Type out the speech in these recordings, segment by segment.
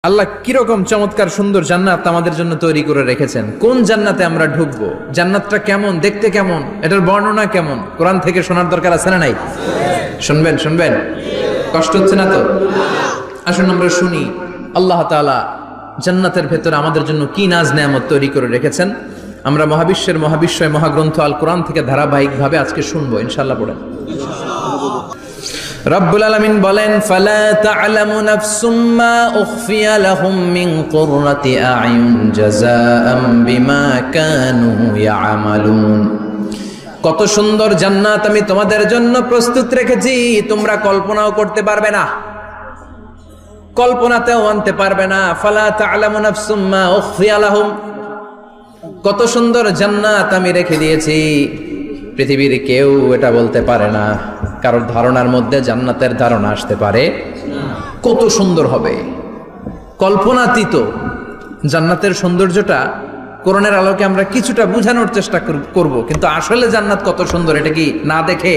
আল্লাহ কিরকম চমৎকার সুন্দর জান্নাত আমাদের জন্য তৈরি করে রেখেছেন। কোন জান্নাতে আমরা ঢুকবো, জান্নাতটা কেমন, দেখতে কেমন, এটার বর্ণনা কেমন, কোরআন থেকে শোনার দরকার আছে না নাই? শুনবেন শুনবেন, কষ্ট হচ্ছে না তো? আসুন আমরা শুনি আল্লাহ তাআলা জান্নাতের ভেতরে আমাদের জন্য কি নাজ নেয়ামত তৈরি করে রেখেছেন। আমরা মহাবিশ্বয় মহাগ্রন্থ আল কোরআন থেকে ধারাবাহিকভাবে আজকে শুনবো ইনশাআল্লাহ। পড়েন। রব্বুল আলামিন বলেন, ফালা তা'লামু নাফসুম মা উখফিয়া লাহুম মিন কুররাতি আ'য়ুন জাযাআম বিমা কানু ইয়া'মালুন। কত সুন্দর জান্নাত আমি তোমাদের জন্য প্রস্তুত রেখেছি, তোমরা কল্পনাও করতে পারবে না, কল্পনাতেও আনতে পারবে না। ফালা তা'লামু নাফসুম মা উখফিয়া লাহুম, কত সুন্দর জান্নাত আমি রেখে দিয়েছি, পৃথিবীর কেউ এটা বলতে পারে না। কারোর ধারণার মধ্যে জান্নাতের ধারণা আসতে পারে কত সুন্দর হবে, কল্পনাতীত জান্নাতের সৌন্দর্যটা কোরআনের আলোকে আমরা কিছুটা বোঝানোর চেষ্টা করব, কিন্তু আসলে জান্নাত কত সুন্দর এটা কি না দেখে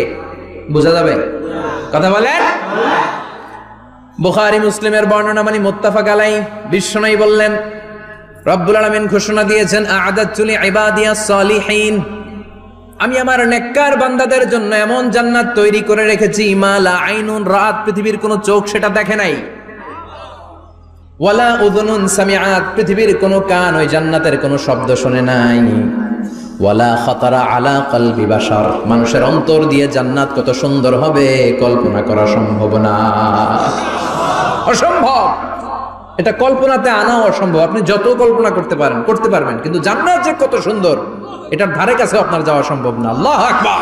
বোঝা যাবে? কথা বলেন। বুখারী মুসলিমের বর্ণনা মানে মুত্তাফাক আলাইহি, বিশ্বনবী বললেন, রব্বুল আলামিন ঘোষণা দিয়েছেন, আ'আদাতু লিইবাদিয়াস সালিহিন, আমি আমার নেককার বান্দাদের জন্য এমন জান্নাত তৈরি করে রেখেছি, মা লা আইনুন রাত, পৃথিবীর কোনো চোখ সেটা দেখে নাই, ওয়ালা উযুনুন সামিআত, পৃথিবীর কোনো কান ওই জান্নাতের কোনো শব্দ শুনে নাই, ওয়ালা খাতারা আলা কলবি বাশার, মানুষের অন্তর দিয়ে জান্নাত কত সুন্দর হবে কল্পনা করা সম্ভব না, অসম্ভব। এটা কল্পনাতে আনাও অসম্ভব। আপনি যত কল্পনা করতে পারবেন, কিন্তু জান্নাত যে কত সুন্দর এটার ধারে কাছে আপনার যাওয়া সম্ভব না। আল্লাহু আকবার।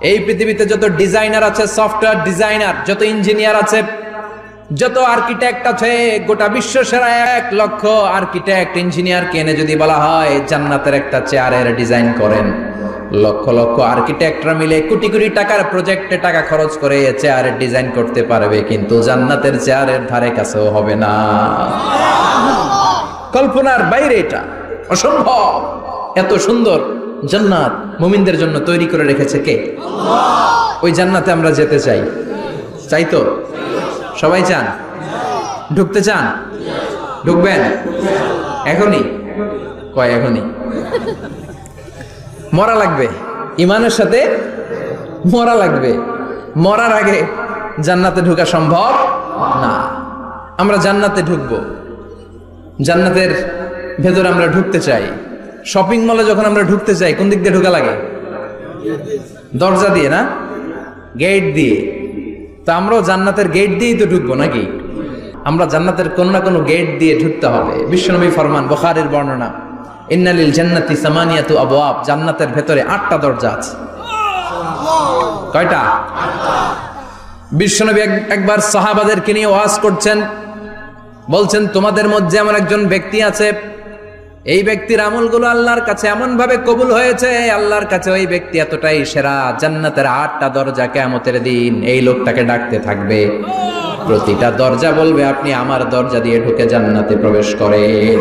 এই পৃথিবীতে যত ডিজাইনার আছে, সফটওয়্যার ডিজাইনার, যত ইঞ্জিনিয়ার আছে, যত আর্কিটেক্ট আছে, গোটা বিশ্ব সেরা 1 লক্ষ আর্কিটেক্ট ইঞ্জিনিয়ার কেনে যদি বলা হয় জান্নাতের একটা চেয়ারের ডিজাইন করেন, লক্ষ লক্ষ আর্কিটেক্টরা মিলে কোটি কোটি টাকার প্রজেক্টে টাকা খরচ করে চেয়ারের ডিজাইন করতে পারবে, কিন্তু জান্নাতের চেয়ারের ধারে কাছেও হবে না। কল্পনার বাইরে, এটা অসম্ভব। এত সুন্দর জান্নাত মুমিনদের জন্য তৈরি করে রেখেছে কে? আল্লাহ। ওই জান্নাতে আমরা যেতে চাই, চাই তো? সবাই চান? ঢুকতে চান? ঢুকবেন এখনই? কয় এখনই? মরা লাগবে, ইমানের সাথে মরা লাগবে। মরার আগে জান্নাতে ঢোকা সম্ভব না। আমরা জান্নাতে ঢুকবো, জান্নাতের ভেতরে আমরা ঢুকতে চাই। শপিং মলে যখন আমরা ঢুকতে চাই কোন দিক দিয়ে ঢোকা লাগে? দরজা দিয়ে না, গেট দিয়ে। তো আমরাও জান্নাতের গেট দিয়েই তো ঢুকবো নাকি? আমরা জান্নাতের কোন না কোনো গেট দিয়ে ঢুকতে হবে। বিশ্বনবী ফরমান, বুখারীর বর্ণনা, ইন্নালিল জান্নাতি সামানিয়াতু আবওয়াব, জান্নাতের ভেতরে 8টা দরজা আছে। কয়টা? বিশ্বনবী একবার সাহাবাদেরকে নিয়ে ওয়াজ করছেন, বলছেন, তোমাদের মধ্যে এমন একজন ব্যক্তি আছে, এই ব্যক্তির আমলগুলো আল্লাহর কাছে এমন ভাবে কবুল হয়েছে, আল্লাহর কাছে ওই ব্যক্তি এতটাই সেরা, জান্নাতের 8টা দরজা কিয়ামতের দিন এই লোকটাকে ডাকতে থাকবে। প্রতিটা দরজা বলবে, আপনি আমার দরজা দিয়ে ঢুকে জান্নাতে প্রবেশ করেন।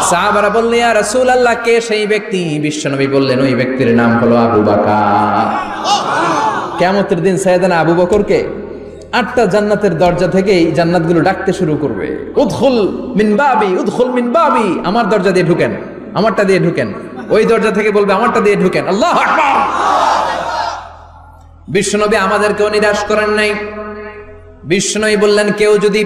সাহাবারা বললেন, ইয়া রাসূলুল্লাহ, কে সেই ব্যক্তি? বিশ্বনবী বললেন, ওই ব্যক্তির নাম হলো আবু বকর। কিয়ামতের দিন সাইয়েদনা আবু বকরকে 8টা জান্নাতের দরজা থেকেই জান্নাতগুলো ডাকতে শুরু করবে, উদখুল মিন বাবি, উদখুল মিন বাবি, আমার দরজা দিয়ে ঢুকেন, আমারটা দিয়ে ঢুকেন। ওই দরজা থেকে বলবে, আমারটা দিয়ে ঢুকেন। আল্লাহু আকবার। বিশ্বনবী আমাদেরকেও নিরাশ করেন নাই। বিশ্বনবী বললেন, কেউ যদি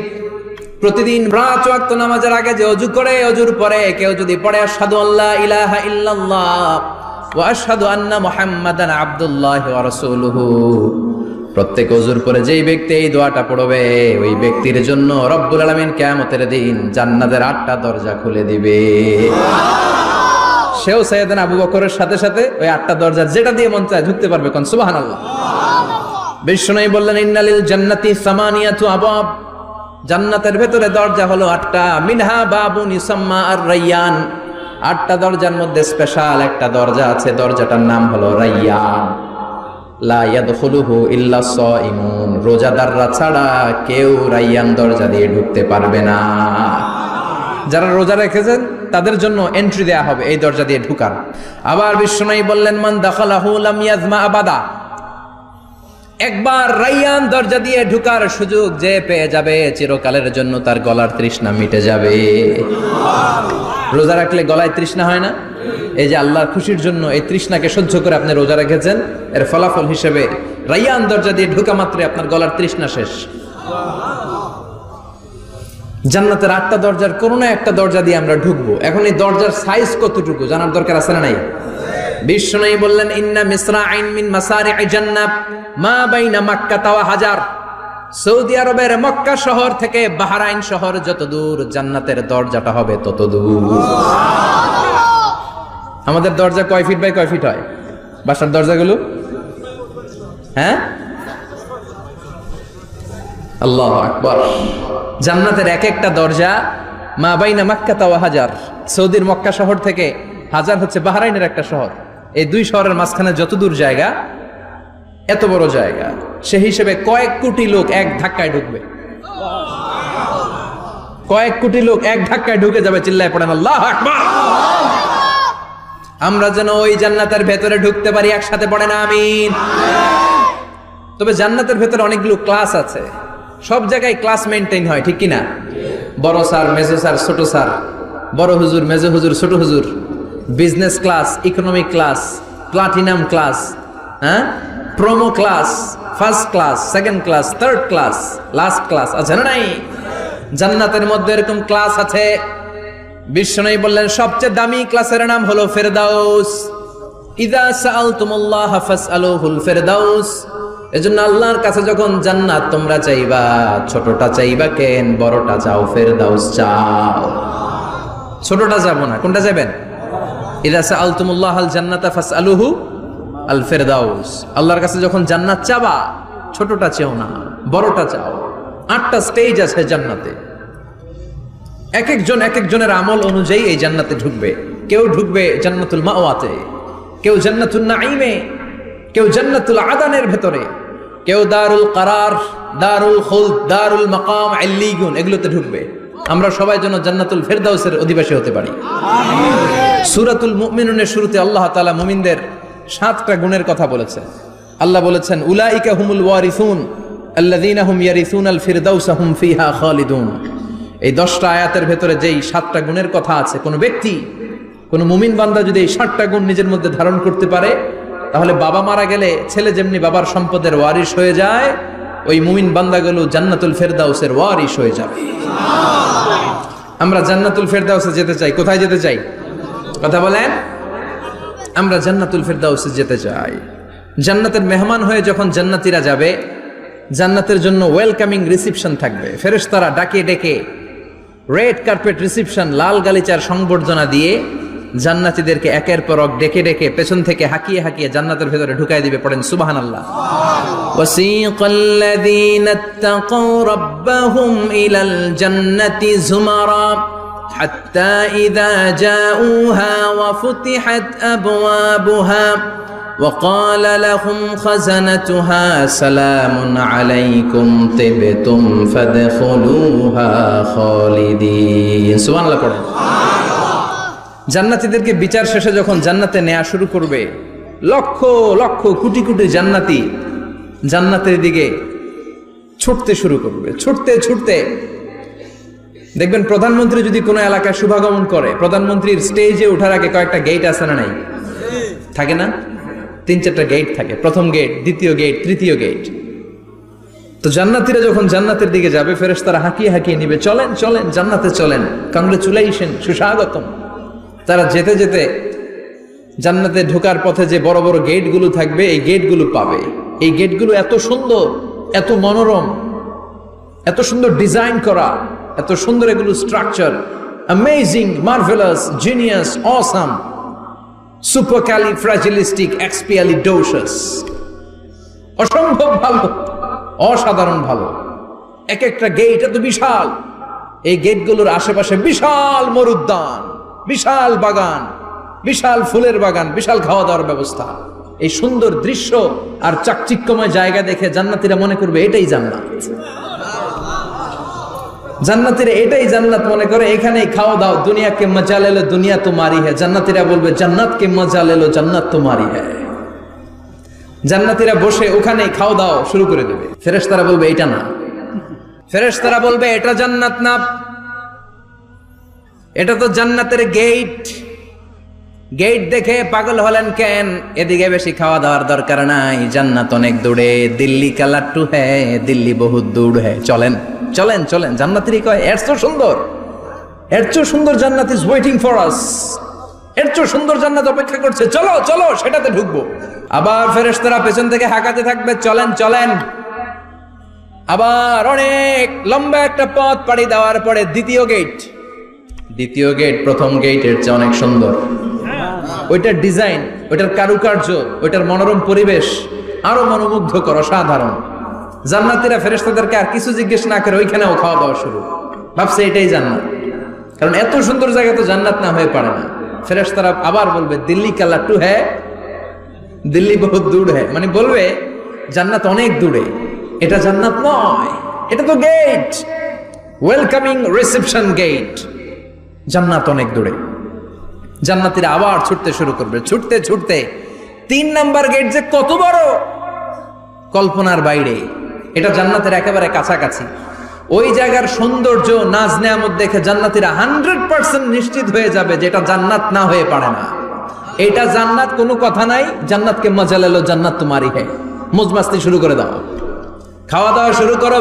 প্রতিদিন 5 ওয়াক্ত নামাজের আগে যে ওযু করে, ওযুর পরে কেউ যদি পড়ে আশহাদু আল্লা ইলাহা ইল্লাল্লাহ ওয়া আশহাদু আন্না মুহাম্মাদান আবদুল্লাহি ওয়া রাসূলুহু, প্রত্যেক ওযুর পরে যেই ব্যক্তি এই দোয়াটা পড়বে, ওই ব্যক্তির জন্য রব্বুল আলামিন কিয়ামতের দিন জান্নাতের 8টা দরজা খুলে দিবে। সেও সাইয়েদনা আবু বকরের সাথে সাথে ওই 8টা দরজা যেটা দিয়ে মন চায় ঢুকতে পারবে। কোন সুবহানাল্লাহ। বিশ্বনবী বললেন, ইন্নালিল জান্নাতি সামানিয়াতু আবওয়াব, জান্নাতের ভেতরে দরজা হলো 8টা, মিনহা বাবুন ইউসাম্মা আর-রায়্যান, 8টা দরজার মধ্যে স্পেশাল একটা দরজা আছে, দরজাটার নাম হলো রায়্যান। লা ইয়াদখুলুহু ইল্লা সাইমুন, রোজাদাররা ছাড়া কেউ রায়্যান দরজা দিয়ে ঢুকতে পারবে না। যারা রোজা রেখেছেন তাদের জন্য এন্ট্রি দেয়া হবে এই দরজা দিয়ে ঢুকার। আবার বিশ্বনবী বললেন, মান দাখালাহু লাম ইয়াজমা আবাদা, একবার রাইয়ান দরজা দিয়ে ঢুকার সুযোগ যে পেয়ে যাবে চিরকালের জন্য তার গলার তৃষ্ণা মিটে যাবে। রোজা রাখলে গলায় তৃষ্ণা হয় না? এই যে আল্লাহর খুশির জন্য এই তৃষ্ণাকে সহ্য করে আপনি রোজা রেখেছেন, এর ফলাফল হিসেবে রাইয়ান দরজা দিয়ে ঢুকা মাত্রই আপনার গলার তৃষ্ণা শেষ। জান্নাতের 8টা দরজার কোন না একটা দরজা দিয়ে আমরা ঢুকবো। এখন এই দরজার সাইজ কতটুকু জানার দরকার আছে না নাই? বিশ্বনবী বললেন, ইন্না মিসরাইন মিন মাসারি'i জান্নাত মা বাইনা মাক্কা ওয়া হাজার। সৌদি আরবের মক্কা শহর থেকে বাহরাইন শহর যত দূর, জান্নাতের দরজাটা হবে তত দূর। আমাদের দরজা কয় ফিট বাই কয় ফিট হয় বাসার দরজাগুলো? হ্যাঁ, আল্লাহু আকবার। জান্নাতের এক একটা দরজা মা বাইনা মাক্কা ওয়া হাজার। সৌদির মক্কা শহর থেকে হাজার হচ্ছে বাহরাইনের একটা শহর। এই দুই শহরের মাঝখানে যত দূর জায়গা, এত বড় জায়গা, সে হিসেবে কয়েক কোটি লোক এক ধাক্কায় ঢুকবে। কয়েক কোটি লোক এক ধাক্কায় ঢুকে যাবে। চিল্লায় পড়েন আল্লাহু আকবার। আমরা যেন ওই জান্নাতের ভেতরে ঢুকতে পারি, একসাথে পড়েন আমিন। তবে জান্নাতের ভেতরে অনেকগুলো ক্লাস আছে, সব জায়গায় ক্লাস মেনটেন হয়, ঠিক কিনা? বড় স্যার, মেজো স্যার, ছোট স্যার, বড় হুজুর, মেজো হুজুর, ছোট হুজুর, business class, economic class, platinum class, হ্যাঁ, promo class, first class, second class, third class, last class আছে না নাই? জান্নাতের মধ্যে এরকম ক্লাস আছে। বিশ্বনবী বললেন সবচেয়ে দামি ক্লাসের নাম হলো ফেরদাউস। ইযা সাআলতুমুল্লাহ ফাসআলুহুল ফেরদাউস। এজন্য আল্লাহর কাছে যখন জান্নাত তোমরা চাইবা, ছোটটা চাইবা কেন, বড়টা চাও, ফেরদাউস চাও। ছোটটা যাবো না, কোনটা যাবেন? ইযা সাআলতুমুল্লাহাল জান্নাতা ফাসআলুহু আল ফেরদাউস। আল্লাহর কাছে যখন জান্নাত চাবা, ছোটটা চাও না, বড়টা চাও। 8টা স্টেজ আছে জান্নাতে। এক একজনের আমল অনুযায়ী এই জান্নাতে ঢুকবে। কেউ ঢুকবে জান্নাতুল মাওয়াতে, কেউ জান্নাতুল নাঈমে, কেউ জান্নাতুল আদানের ভেতরে, কেউ দারুল কারার, দারুল খুলদ, দারুল মাকাম, আল্লিগুন, এগুলোতে ঢুকবে। আমরা সবাই যেন জান্নাতুল ফেরদাউসের অধিবাসী হতে পারি। সূরাতুল মুমিনুনের শুরুতে আল্লাহ তাআলা মুমিনদের 7টা গুণের কথা বলেছেন। আল্লাহ বলেছেন, উলাইকা হুমুল ওয়ারিসুন আল্লাযীনা হুম ইয়ারিসুনাল ফিরদাউসা হুম ফিহা খালিদুন। এই 10টা আয়াতের ভেতরে যেই 7টা গুণের কথা আছে, কোন ব্যক্তি, কোন মুমিন বান্দা যদি এই 7টা গুণ নিজের মধ্যে ধারণ করতে পারে, তাহলে বাবা মারা গেলে ছেলে যেমনি বাবার সম্পদের ওয়ারিশ হয়ে যায়, ওই মুমিন বান্দাগুলো জান্নাতুল ফেরদাউসের ওয়ারিশ হয়ে যাবে। আমরা জান্নাতুল ফেরদাউসে যেতে চাই। কোথায় যেতে চাই? কথা বলেন। আমরা জান্নাতুল ফেরদাউসে যেতে চাই। জান্নাতের মেহমান হয়ে যখন জান্নাতীরা যাবে, জান্নাতের জন্য ওয়েলকামিং রিসিপশন থাকবে। ফেরেশতারা ডাকে ডেকে রেড কার্পেট রিসিপশন, লাল গালিচার সংবর্ধনা দিয়ে জান্নাতীদেরকে একের পর এক ডেকে ডেকে পেছন থেকে হাঁকিয়ে হাঁকিয়ে জান্নাতের ভেতরে ঢুকাই দিবে। পড়েন সুবহানাল্লাহ। ওয়াসিকাল্লাযীনা ইত্তাকাউ রাব্বাহুম ইলাল জান্নাতি যুমারা হাত্তা ইযা জাউহা ওয়া ফুতিহাত আবওয়াবুহা وقال لهم خزنتها سلام عليكم طبتم فادخلوها خالدين। সুবহানাল্লাহ পড়েন। জান্নাতীদেরকে বিচার শেষে যখন জান্নাতে নেওয়া শুরু করবে, লক্ষ লক্ষ কোটি কোটি জান্নাতি জান্নাতের দিকে ছুটতে শুরু করবে। ছুটতে ছুটতে দেখবেন প্রধানমন্ত্রী যদি কোনো এলাকায় শুভাগমন করে, প্রধানমন্ত্রীর স্টেজে ওঠার আগে কয়েকটা গেট আছে না নাই? থাকে না? 3-4টা গেট থাকে। প্রথম গেট, দ্বিতীয় গেট, তৃতীয় গেট। তো জান্নাতীরা যখন জান্নাতের দিকে যাবে, ফেরেশতারা হাঁকিয়ে হাঁকিয়ে নিবে, চলেন চলেন জান্নাতে চলেন, কংগ্রেচুলেশন, সুস্বাগতম। তারা যেতে যেতে জান্নাতে ঢোকার পথে যে বড় বড় গেটগুলো থাকবে, এই গেটগুলো পাবে। এই গেটগুলো এত সুন্দর, এত মনোরম, এত সুন্দর ডিজাইন করা, এত সুন্দর এগুলো structure, amazing, marvellous, genius, awesome, supercalifragilisticexpialidocious, অসম্ভব ভালো, অসাধারণ ভালো। এক একটা গেট এত বিশাল। এই গেটগুলোর আশেপাশে বিশাল মরুদ্যান, বিশাল বাগান, বিশাল ফুলের বাগান, বিশাল খাওয়া দাওয়ার ব্যবস্থা। এই সুন্দর দৃশ্য আর চাকচিক্যময় জায়গা দেখে জান্নাতীরা মনে করবে এটাই জান্নাত। জান্নাতীরা এটাই জান্নাত মনে করে, এখানেই খাওয়া দাও। দুনিয়া কে মজা লে লো, দুনিয়া তোমারি হ্যায়। জান্নাতীরা বলবে জান্নাত কে মজা লে লো, জান্নাত তোমারি হ্যায়। জান্নাতীরা বসে ওখানেই খাওয়া দাওয়া শুরু করে দেবে। ফেরেশতারা বলবে এটা না, ফেরেশতারা বলবে এটা জান্নাত না, এটা তো জান্নাতের গেট। গেট দেখে পাগল হলেন কেন? এদিকে বেশি খাওয়া দাওয়ার দরকার নাই, জান্নাত অনেক দূরে। দিল্লি কা লাট্টু হ্যাঁ, দিল্লি বহুত দূর হ্যাঁ, চলেন চলেন চলেন। জান্নাতেরই কয় এর চেয়ে সুন্দর, এর চেয়ে সুন্দর জান্নাত ইজ ওয়েটিং ফর আস, এর চেয়ে সুন্দর জান্নাত অপেক্ষা করছে, চলো চলো সেটাতে ঢুকবো। আবার ফেরেশতারা পেছন থেকে হাঁকাতে থাকবে, চলেন চলেন। আবার অনেক লম্বা একটা পথ পাড়ি দেওয়ার পরে দ্বিতীয় গেট, দ্বিতীয় গেট প্রথম গেটের চেয়ে অনেক সুন্দর। ওইটার ডিজাইন, ওইটার কারুকার্য, ওইটার মনোরম পরিবেশ আরো মনোমুগ্ধকর, অসাধারণ। জান্নাতীরা ফেরেশতাদেরকে আর কিছু জিজ্ঞেস না করে ওইখানেও খাওয়া দাওয়া শুরু, ভাবছে এটাই জান্নাত। কারণ এত সুন্দর জায়গা তো জান্নাত না হয়ে পারে না। ফেরেশতারা আবার বলবে দিল্লি কা লাট্টু হ্যাঁ, দিল্লি বহুত দূর হ্যাঁ, মানে বলবে জান্নাত অনেক দূরে, এটা জান্নাত নয়, এটা তো গেট, ওয়েলকামিং রিসেপশন গেট, জান্নাত অনেক দূরে। জান্নাতীরা আবার ছুটতে শুরু করবে, ছুটতে ছুটতে 3 নাম্বার গেট যে কত বড়, কল্পনার বাইরে। এটা জান্নাতের একেবারে কাছাকাছি। ওই জায়গার সৌন্দর্য, নাজ নেয়ামত দেখে জান্নাতীরা 100% নিশ্চিত হয়ে যাবে যে এটা জান্নাত না হয়ে পারে না, এটা জান্নাত, কোনো কথা নাই। জান্নাতকে মজা লেলো, জান্নাত তোমারই হ্যাঁ। মজমাস্তি শুরু করে দাও, খাওয়া দাওয়া শুরু করো,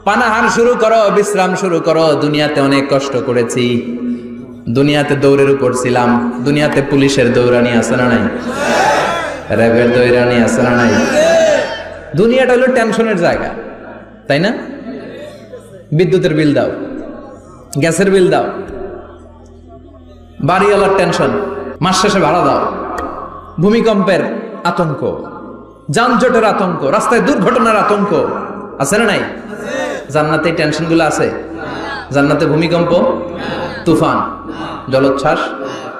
পানাহার শুরু করো, বিশ্রাম শুরু করো। দুনিয়াতে অনেক কষ্ট করেছি, দুনিয়াতে দৌড়ের উপর ছিলাম, দুনিয়াতে পুলিশের দৌড়ানি আছে না নাই, র্যাবের দৌড়ানি আছে না নাই। দুনিয়াটা হলো টেনশনের জায়গা, তাই না? বিদ্যুতের বিল দাও, গ্যাসের বিল দাও, বাড়িওয়ালার টেনশন, মাস শেষে ভাড়া দাও, ভূমিকম্পের আতঙ্ক, যানজটের আতঙ্ক, রাস্তায় দুর্ঘটনার আতঙ্ক আছে না নাই? জান্নাতে টেনশন গুলো আছে? জান্নাতে ভূমিকম্প, তুফান, জলোচ্ছ্বাস,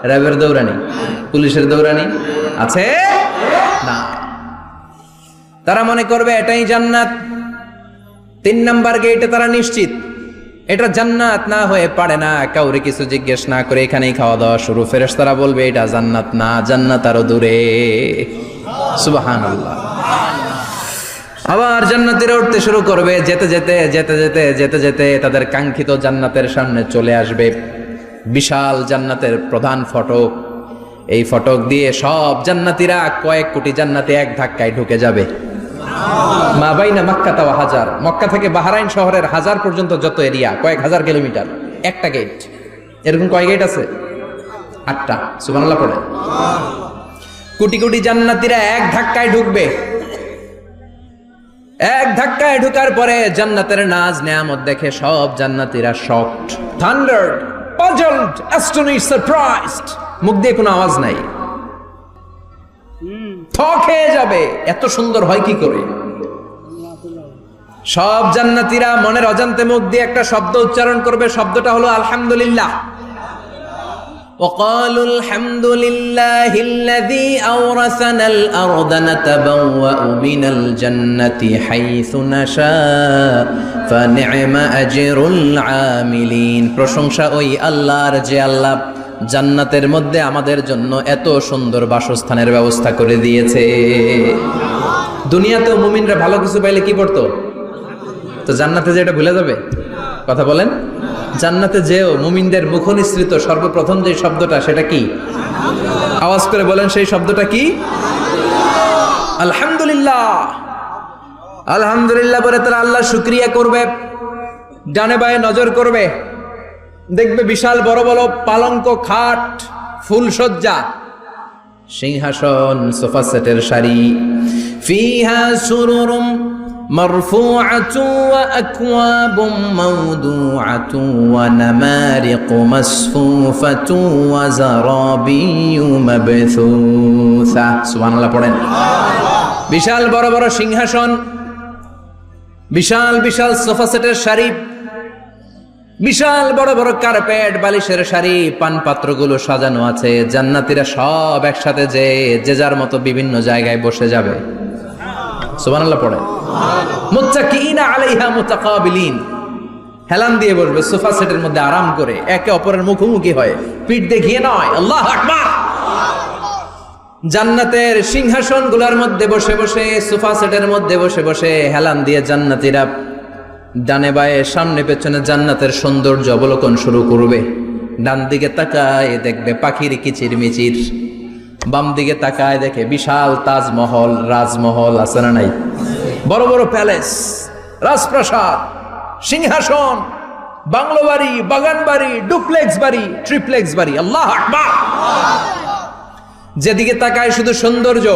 র্যাবের দৌড়ানি, পুলিশের দৌড়ানি আছে না। তারা মনে করবে এটাই জান্নাত। 3 নাম্বার গেটে তারা নিশ্চিত এটা জান্নাত না হয়ে পারে না। কাউরে কিছু জিজ্ঞেস না করে এখানেই খাওয়া দাওয়া শুরু। ফেরেশতারা বলবে এটা জান্নাত না, জান্নাত আরো দূরে। সুবহানাল্লাহ। আবার জান্নাতীরা উঠতে শুরু করবে, যেতে যেতে যেতে যেতে যেতে যেতে তাদের কাঙ্ক্ষিত জান্নাতের সামনে চলে আসবে। বিশাল জান্নাতের প্রধান ফটক, এই ফটক দিয়ে সব জান্নাতীরা, কয়েক কোটি জান্নাতে এক ধাক্কায় ঢুকে যাবে। মা বাইনা মক্কা ওয়া হাজার, মক্কা থেকে বাহরাইন শহরের হাজার পর্যন্ত যত এরিয়া, কয়েক হাজার কিলোমিটার, একটা গেট। এরকম কয় গেট আছে? 8টা। সুবহানাল্লাহ পড়ে। কোটি কোটি জান্নাতীরা এক ধাক্কায় ঢুকবে। এক ধাক্কায় ঢুকার পরে জান্নাতের নাজ নেয়ামত দেখে সব জান্নাতীরা শকড, থান্ডার্ড, পাজলড, অ্যাস্টনিশড, সারপ্রাইজড। মুখ দিয়ে কোনো আওয়াজ নাই, থক হয়ে যাবে, এত সুন্দর হয় কি করে। সব জান্নাতীরা মনের অজান্তে মুখ দিয়ে একটা শব্দ উচ্চারণ করবে, শব্দটা হলো আলহামদুলিল্লাহ। وقالوا الحمد لله الذي أورثنا الأرض نتبوأ من الجنة حيث نشاء فنعم أجر العاملين। প্রশংসা ওই আল্লাহর যে আল্লাহ জান্নাতের মধ্যে আমাদের জন্য এত সুন্দর বাসস্থানের ব্যবস্থা করে দিয়েছে। দুনিয়াতেও মুমিনরা ভালো কিছু পাইলে কি করতো? তো জান্নাতে যে এটা ভুলে যাবে? কথা বলেন। জান্নাতে যেও মুমিনদের মুখনিসৃত সর্বপ্রথম যে শব্দটা, সেটা কি? আওয়াজ করে বলেন, সেই শব্দটা কি? আলহামদুলিল্লাহ। আলহামদুলিল্লাহ বলে তারা আল্লাহ শুকরিয়া করবে, ডানে বায়ে নজর করবে, দেখবে বিশাল বড় বড় পালঙ্ক, খাট, ফুলসজ্জা, সিংহাসন, সোফা সেটের সারি। ফিহা সুরুরুম মারফুআতু ওয়া আকওয়াবুম মাওদুআতু ওয়া নামারিকু মাসফুফাতু ওয়া যারাবিয়্যু মাবথুসা। সুবহানাল্লাহ পড়েন। বিশাল বড় বড় সিংহাসন, বিশাল বিশাল সোফা সেটের সারি, বিশাল বড় বড় কার্পেট, বালিশের সারি, পানপাত্রগুলো সাজানো আছে। জান্নাতীরা সব একসাথে যে যার মতো বিভিন্ন জায়গায় বসে যাবে। সুবহানাল্লাহ পড়ে। মুত্তাকিইনা আলাইহা মুতাকাবিলিন, হেলান দিয়ে বসবে সোফা সেটের মধ্যে আরাম করে, একে অপরের মুখোমুখি হয়, পিঠ দেখিয়ে নয়। আল্লাহু আকবার। জান্নাতের সিংহাসন গুলার মধ্যে বসে বসে, সোফা সেটের মধ্যে বসে বসে হেলান দিয়ে জান্নাতীরা ডানে বায়ে সামনে পেছনে জান্নাতের সৌন্দর্য অবলোকন শুরু করবে। ডান দিকে তাকায় দেখবে পাখির কিচির মিচির, বাম দিকে তাকায় দেখে বিশাল তাজমহল, রাজমহল আছে না নাই, বড় বড় প্যালেস, রাজপ্রাসাদ, সিংহাসন, বাংলো বাড়ি, বাগান বাড়ি, ডুপ্লেক্স বাড়ি, ট্রিপ্লেক্স বাড়ি। আল্লাহু আকবার। যেদিকে তাকায় শুধু সৌন্দর্য।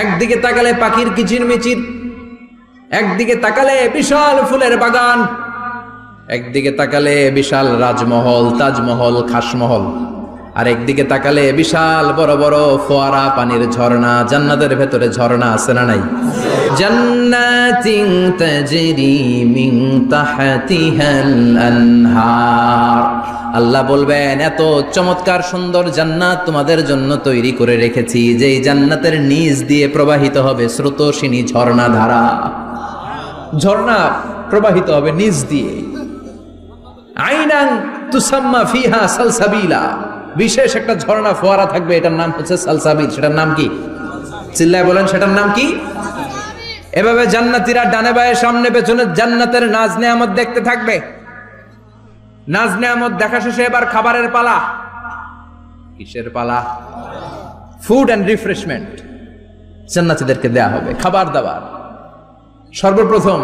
একদিকে তাকালে পাখির কিচির মিচির, একদিকে তাকালে বিশাল ফুলের বাগান, একদিকে তাকালে বিশাল রাজমহল, তাজমহল, খাসমহল, আর একদিকে তাকালে বিশাল বড় বড় ফোয়ারা, পানির ঝর্ণা। জান্নাতের ভেতরে ঝর্ণা আছে না নাই? জান্নাতিন তাজরি মিন তাহতিহাল আনহার। আল্লাহ বলবেন, এত চমৎকার সুন্দর জান্নাত তোমাদের জন্য তৈরি করে রেখেছি, যেই জান্নাতের নিচ দিয়ে প্রবাহিত হবে স্রোতস্বিনী ঝর্ণা ধারা। ঝর্ণা প্রবাহিত হবে নিচ দিয়ে। আইনান তুসাম্মা ফিহা সালসাবিলা। বিশেষ একটা ঝর্ণা ফোয়ারা থাকবে, এটার নাম হচ্ছে সালসাবিল। সেটার নাম কি? চিল্লায় বলেন, সেটার নাম কি? এভাবে জান্নাতীরা ডানে বায়ে সামনে পেছনে জান্নাতের নাজ নেয়ামত দেখতে থাকবে। নাজ নেয়ামত দেখা শেষে এবার খাবারের পালা। কিসের পালা? ফুড অ্যান্ড রিফ্রেশমেন্ট জান্নাতীদেরকে দেয়া হবে, খাবার দাবার। সর্বপ্রথম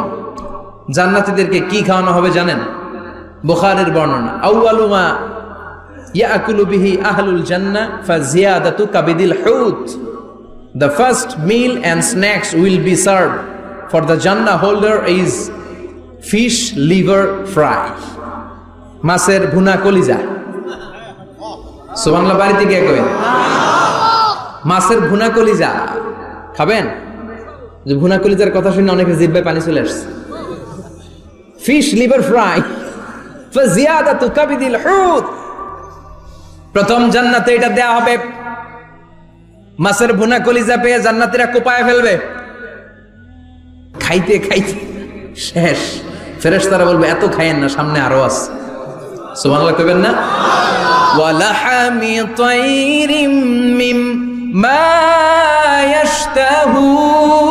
জান্নাতীদেরকে কি খাওয়ানো হবে জানেন? বুখারীর বর্ণনা, আউয়ালু মা ইয়াকুলু বিহি আহলুল জান্নাহ ফাজিয়াদাতু কাবিদিল হুত। The first meal and snacks will be served for the Jannah holder is fish liver fry. মাছের ভুনা কলিজা। সুবহানাল্লাহ, বাড়িতে গিয়ে কইবেন মাছের ভুনা কলিজা খাবেন। যে ভুনা কলিজার কথা শুনে অনেকের জিহ্বায় পানি চলে আসছে। ফিশ লিভার ফ্রাই ফাজিয়াদাতু কাবিদিল হুত। প্রথম জান্নাতে এটা দেয়া হবে। মাছের ভুনা কলিজা পেয়ে জান্নাতীরা কোপায় ফেলবে। খাইতে খাইতে শেষ। ফেরেশতারা বলবে, এত খাইয়েন না, সামনে আরো আছে। সুবহানাল্লাহ কইবেন না? ওয়ালাহামি তাইরিম মিম্মা ইয়াশতাহুন।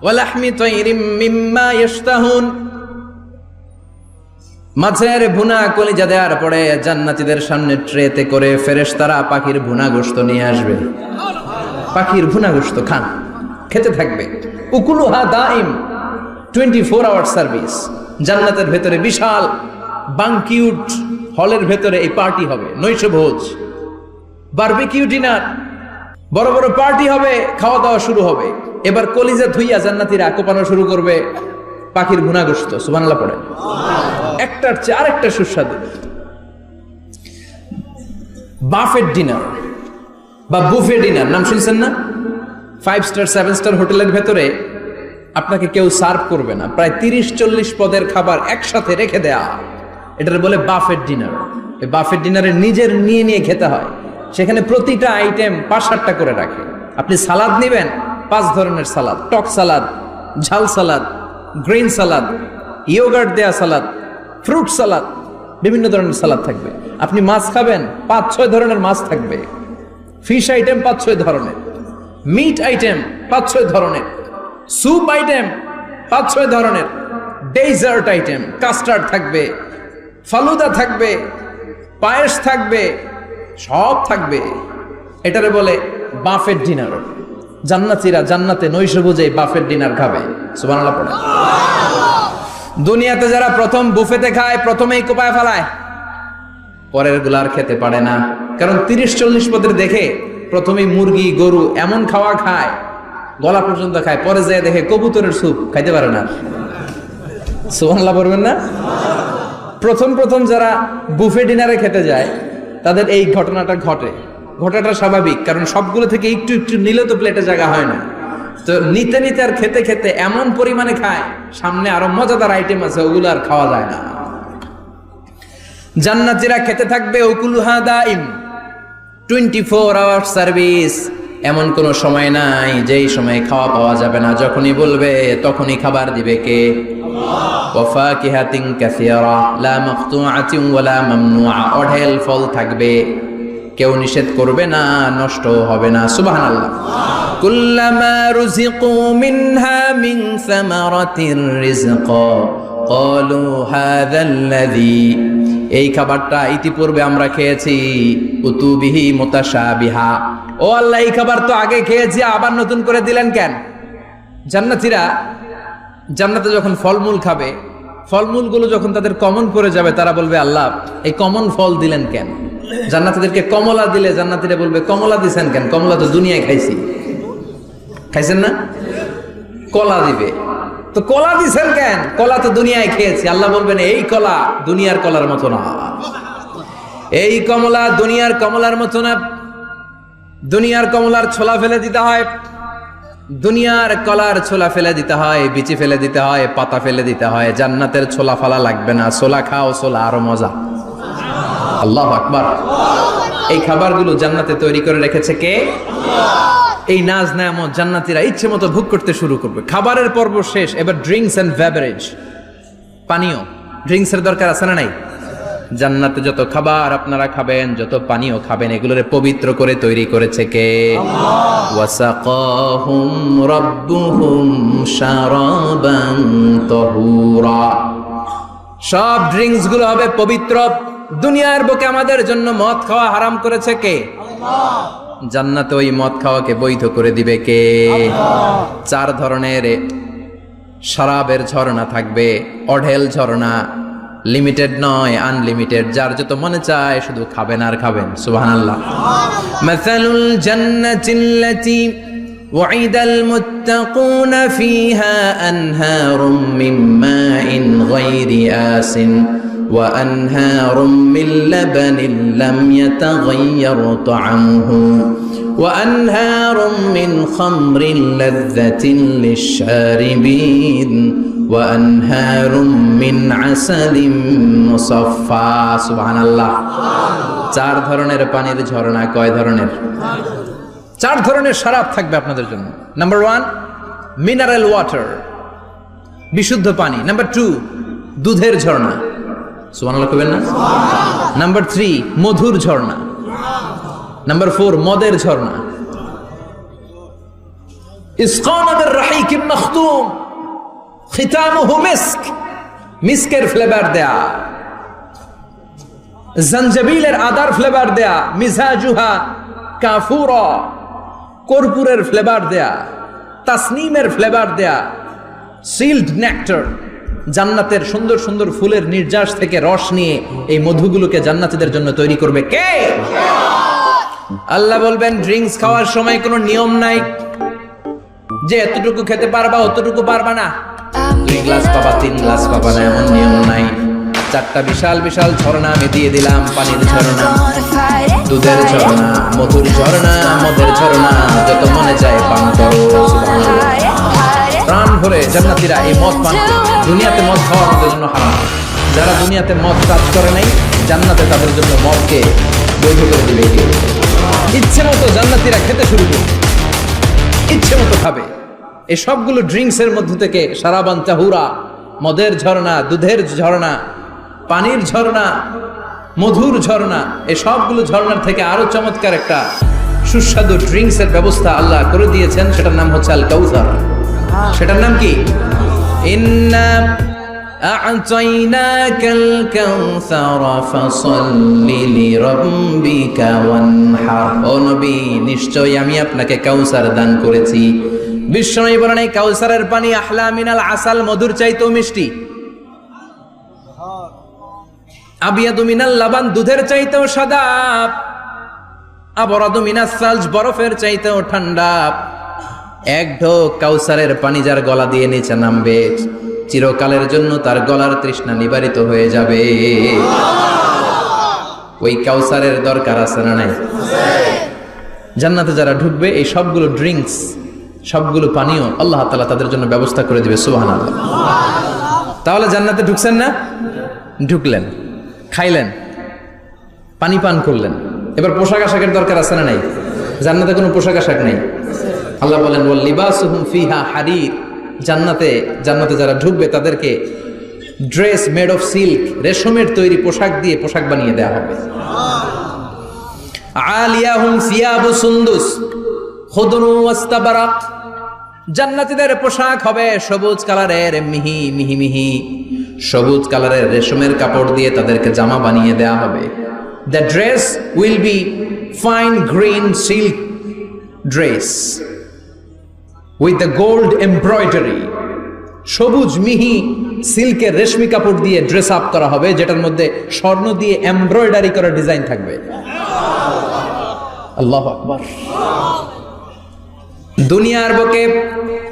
ওয়ালাহমি তাইরিম মিম্মা ইয়াশতাহুন। মাছের ভুনা কলিজা দেওয়ার পরে জান্নাতীদের সামনে ট্রেতে করে ফেরেশতারা পাখির ভুনা গোশত নিয়ে আসবে। পাখির ভুনা গোশত খান, খেতে থাকবে। উকুলুহা দাইম, 24 আওয়ার সার্ভিস। জান্নাতের ভেতরে বিশাল বানকিউট হলের ভেতরে এই পার্টি হবে, নৈশভোজ, বারবিকিউ ডিনার, বড় বড় পার্টি হবে, খাওয়া দাওয়া শুরু হবে। এবার কলিজা ধুইয়া জান্নাতীরা কোপানো শুরু করবে পাখির ভুনা গোশত। সুবহানাল্লাহ পড়ে। একটার চেয়ে আরেকটা সুস্বাদু। বাফেট ডিনার বা বুফে ডিনার নাম শুনছেন না? 5 স্টার 7 স্টার হোটেলের ভেতরে আপনাকে কেউ সার্ভ করবে না, প্রায় 30-40 পদের খাবার একসাথে রেখে দেয়া, এটার বলে বাফেট ডিনার। এই বাফেট ডিনারে নিজের নিয়ে নিয়ে খেতে হয়। সেখানে প্রতিটা আইটেম 5-7টা করে রাখে। আপনি সালাদ নেবেন, 5 ধরনের সালাদ, টক সালাদ, ঝাল সালাদ, গ্রিন সালাদ, ইয়োগার্ট দেয়া সালাদ, ফ্রুট সালাদ, বিভিন্ন ধরনের সালাদ থাকবে। আপনি মাছ খাবেন, 5-6 ধরনের মাছ থাকবে। ফিশ আইটেম 5-6 ধরনের, মিট আইটেম 5-6 ধরনের, স্যুপ আইটেম 5-6 ধরনের, ডেজার্ট আইটেম, কাস্টার্ড থাকবে, ফালুদা থাকবে, পায়েস থাকবে, সব থাকবে। এটারে বলে বাফেট ডিনার। জান্নাতীরা জান্নাতে নৈশভোজে বাফেট ডিনার খাবে। সুবহানাল্লাহ পড়ে। দুনিয়াতে যারা প্রথম বুফেতে খায়, প্রথমেই কোপায় ফেলায়, পরের গুলার খেতে পারে না। কারণ 30-40 পদের দেখে প্রথমেই মুরগি, গরু এমন খাওয়া খায়, গলা পর্যন্ত খায়, পরে যায় দেখে কবুতরের স্যুপ খাইতে পারে না। সুবহানাল্লাহ বলবেন না? প্রথম প্রথম যারা বুফে ডিনারে খেতে যায় তাদের এই ঘটনাটা ঘটে। ঘটাটা স্বাভাবিক, কারণ সবগুলো থেকে একটু একটু নিলে তো প্লেটে জায়গা হয় না। তো নিতে নিতে আর খেতে খেতে এমন পরিমাণে খায়, সামনে আরো মজাদার আইটেম আছে, ওগুলো আর খাওয়া যায় না। জান্নাতীরা খেতে থাকবে, উকুলুহা দাইম, 24 আওয়ার সার্ভিস। এমন কোনো সময় নাই যেই সময় খাওয়া পাওয়া যাবে না, যখনই বলবে তখনই খাবার দিবে কে? ওয়া ফাকিহাতিন কাসীরা লা মাকতুআতিন ওয়ালা মামনুআ, অঢেল ফল থাকবে, কেউ নিষেধ করবে না, নষ্ট হবে না। সুবহানাল্লাহ। কুল্লামা রুজিকু মিনহা মিন সামারাতির রিজকা ক্বালু হাযাল্লাযী, এই খাবারটা ইতিপূর্বে আমরা খেয়েছি, উতুবিহি মুতাশাবিহা, ও আল্লাহ এই খাবার তো আগে খেয়েছি, আবার নতুন করে দিলেন কেন? জান্নাতীরা জান্নাতে যখন ফলমূল খাবে, ফলমূলগুলো যখন তাদের কমন পড়ে যাবে, তারা বলবে আল্লাহ এই কমন ফল দিলেন কেন? জান্নাতীদেরকে কমলা দিলে জান্নাতীরা বলবে কমলা দিছেন কেন? কমলা তো দুনিয়ায় খাইছি। খাইছেন না? কলা দিবে, তো কলা দিছেন কেন? কলা তো দুনিয়ায় খেয়েছি। আল্লাহ বলবেন এই কলা দুনিয়ার কলার মতো না, এই কমলা দুনিয়ার কমলার মতো না। দুনিয়ার কমলার ছোলা ফেলে দিতে হয়, দুনিয়ার কলার ছোলা ফেলে দিতে হয়, বিচি ফেলে দিতে হয়, পাতা ফেলে দিতে হয়। জান্নাতের ছোলা ফালা লাগবে না, ছোলা খাও, ছোলা আরো মজা। আল্লাহু আকবার। এই খাবারগুলো জান্নাতে তৈরি করে রেখেছে কে? এই নাজ নেয়ামত জান্নাতীরা ইচ্ছে মতো ভোগ করতে শুরু করবে। খাবারের পর্ব শেষ, এবার ড্রিঙ্কস এন্ড বেভারেজ, পানীয়। ড্রিঙ্কসের দরকার আছে না নাই? জান্নাতে যত খাবার আপনারা খাবেন, যত পানীয় খাবেন, এগুলোরে পবিত্র করে তৈরি করেছে কে? ওয়াসাকাহুম রাব্বুহুম শারাবান তাহুরা, সব ড্রিঙ্কস গুলো হবে পবিত্র। দুনিয়ার বুকে আমাদের জন্য মদ খাওয়া হারাম করেছে কে? আল্লাহ। জান্নাতে ওই মদ খাওয়াকে বৈধ করে দিবে কে? আল্লাহ। 4 ধরনের শরাবের ঝর্ণা থাকবে, অঢেল ঝর্ণা, লিমিটেড নয়, আনলিমিটেড। যার যত মনে চায় শুধু খাবেন আর খাবেন। সুবহানাল্লাহ। মাসালুল জান্নাতিল্লাতী ওয়াইদাল মুত্তাকুনা ফিহা আনহারুম মিন মাইন গায়রি আসিন ওয়া আনহারুম মিন লাবানিন লাম ইয়াতাগায়্যার তা'আমুহু ওয়া আনহারুম মিন খামরিন লাযযাতিন লিশ-শারিবিন ওয়া আনহারুম মিন আসালিম মুসাফফা। সুবহানাল্লাহ। 4 ধরনের পানির ঝর্ণা। কয় ধরনের? 4 ধরনের শরাব থাকবে আপনাদের জন্য। নাম্বার 1 মিনারেল ওয়াটার, বিশুদ্ধ পানি। নাম্বার 2 দুধের ঝর্ণা। সুবহানাল্লাহ কইবেন না? নাম্বার 3 মধুর ঝর্ণা। নাম্বার 4 মদের ঝর্ণা। ইসকানা বির-রাহিকিম মাখতুম খিতামুহু মিস্ক, মিস্কের ফ্লেভার দেয়া, জঞ্জাবিলের আদার ফ্লেভার দেয়া, মিজাজুহা কাফুরা, কর্পূরের ফ্লেভার দেয়া, তাসনিমের ফ্লেভার দেয়া, সিল্ড নেক্টার, জান্নাতের সুন্দর সুন্দর ফুলের নির্যাস থেকে রস নিয়ে এই মধুগুলোকে জান্নাতীদের জন্য তৈরি করবে কে? আল্লাহ বলবেন ড্রিঙ্কস খাওয়ার সময় কোনো নিয়ম নাই যে এতটুকু খেতে পারবা অতটুকু পারবা না, 2 গ্লাস পাবা 3 গ্লাস পাবা না, এমন নিয়ম নাই। 4টা বিশাল বিশাল ঝর্ণা আমি দিয়ে দিলাম, পানির ঝর্ণা, দুধের ঝর্ণা, মধুর ঝর্ণা, মদের ঝর্ণা, যত মনে চায় পান করো। সুবহানাল্লাহ। প্রাণ ভরে জান্নাতীরা এই মদ পান করবে। দুনিয়াতে মদ খাওয়া আমাদের জন্য হারাম। যারা দুনিয়াতে মদ কাজ করে নাই, জান্নাতে তাদের জন্য মদকে বৈধ করে দিবে কে? ইচ্ছে মতো জান্নাতীরা খেতে শুরু করবে, ইচ্ছে মতো খাবে। এই সবগুলো ড্রিঙ্কসের মধ্যে থেকে শারাবান তাহুরা, মদের ঝর্ণা, দুধের ঝর্ণা, পানির ঝর্ণা, মধুর ঝর্ণা, এই সবগুলো ঝর্ণার থেকে আরো চমৎকার একটা সুস্বাদু ড্রিঙ্কসের ব্যবস্থা আল্লাহ করে দিয়েছেন। সেটার নাম হচ্ছে আল কাউসার। সেটার নাম কি? ইন্না আ'তাইনাকাল কাউসার ফাসাল্লি লিরাব্বিকা ওয়ানহার। ও নবী, নিশ্চয়ই আমি আপনাকে কাউসার দান করেছি। বিশ্বনবী বলেন এই কাউসারের পানি আহলা মিনাল আসাল, মধুর চাইতেও মিষ্টি। আবিয়াদু মিনাল লাবান, দুধের চাইতেও সাদা। আবরাদু মিনাস সালজ, বরফের চাইতেও ঠান্ডা। এক ঢোক কাউসারের পানি যার গলা দিয়ে নিচে নামবে, চিরকালের জন্য তার গলার তৃষ্ণা নিবারিত হয়ে যাবে। ওই কাউসারের দরকার আছে না নাই? জান্নাতে যারা ঢুকবে এই সবগুলো ড্রিঙ্কস, সবগুলো পানীয় আল্লাহ তাআলা তাদের জন্য ব্যবস্থা করে দিবে। সুবহানাল্লাহ। তাহলে জান্নাতে ঢুকছেন না? ঢুকলেন, খাইলেন, পানি পান করলেন, এবার পোশাক আশাকের দরকার আছে না নাই? জান্নাতে কোনো পোশাক আশাক নেই। আল্লাহ বলেন ওয়াল লিবাসুহুম ফিহা হারির, জান্নাতে যারা ঢুকবে তাদেরকে ড্রেস মেড অফ সিল্ক, রেশমের তৈরি পোশাক দিয়ে পোশাক বানিয়ে দেওয়া হবে। আলিয়াহুম সিয়াবু সুন্দুস খুদরু ওয়াস্তাবারাক, জান্নাতীদের পোশাক হবে সবুজ কালারের, মিহি মিহি মিহি সবুজ কালারের রেশমের কাপড় দিয়ে তাদেরকে জামা বানিয়ে দেওয়া হবে। The dress will be fine green silk dress with the gold embroidery, সবুজ মিহি সিল্কের রেশমি কাপড় দিয়ে ড্রেস আপ করা হবে, যেটার মধ্যে স্বর্ণ দিয়ে এমব্রয়ডারি করা ডিজাইন থাকবে। আল্লাহু আকবার। দুনিয়ার বুকে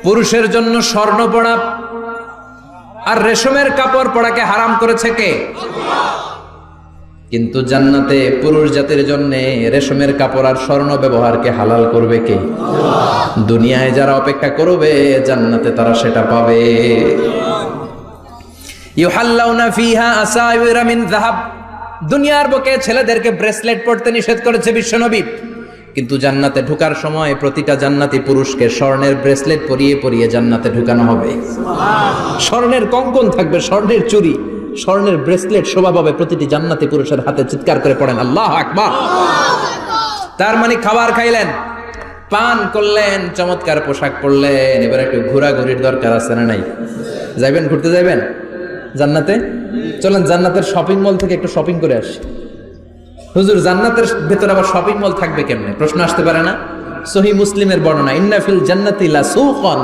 পুরুষের জন্য স্বর্ণ পরা আর রেশমের কাপড় পরাকে হারাম করেছে কে? কিন্তু জান্নাতে পুরুষ জাতির জন্য রেশমের কাপড় আর স্বর্ণ ব্যবহারকে হালাল করবে কে? দুনিয়ায় যারা অপেক্ষা করবে জান্নাতে তারা সেটা পাবে। ইউহাল্লাউনা ফিহা আসাইরা মিন যাহাব, দুনিয়ার বুকে ছেলেদেরকে ব্রেসলেট পরতে নিষেধ করেছে বিশ্বনবী, কিন্তু জান্নাতে ঢোকার সময় প্রতিটা জান্নাতি পুরুষকে স্বর্ণের ব্রেসলেট পরিয়ে পরিয়ে জান্নাতে ঢুকানো হবে। স্বর্ণের কঙ্কন থাকবে, স্বর্ণের চুড়ি, স্বর্ণের ব্রেসলেট শোভা পাবে প্রতিটি জান্নাতি পুরুষের হাতে। চিৎকার করে পড়েন আল্লাহু আকবার। তার মানে খাবার খাইলেন, পান করলেন, চমৎকার পোশাক পরলেন, এবার একটু ঘোরাঘুরির দরকার আছে না নাই? যাইবেন, ঘুরতে যাইবেন জান্নাতে? চলেন জান্নাতের শপিং মল থেকে একটু শপিং করে আসি। হুজুর জান্নাতের ভেতরে আবার শপিং মল থাকবে কেমনে? প্রশ্ন আসতে পারে না? সহিহ মুসলিমের বর্ণনা, ইন্না ফিল জান্নাতি লাসুকান,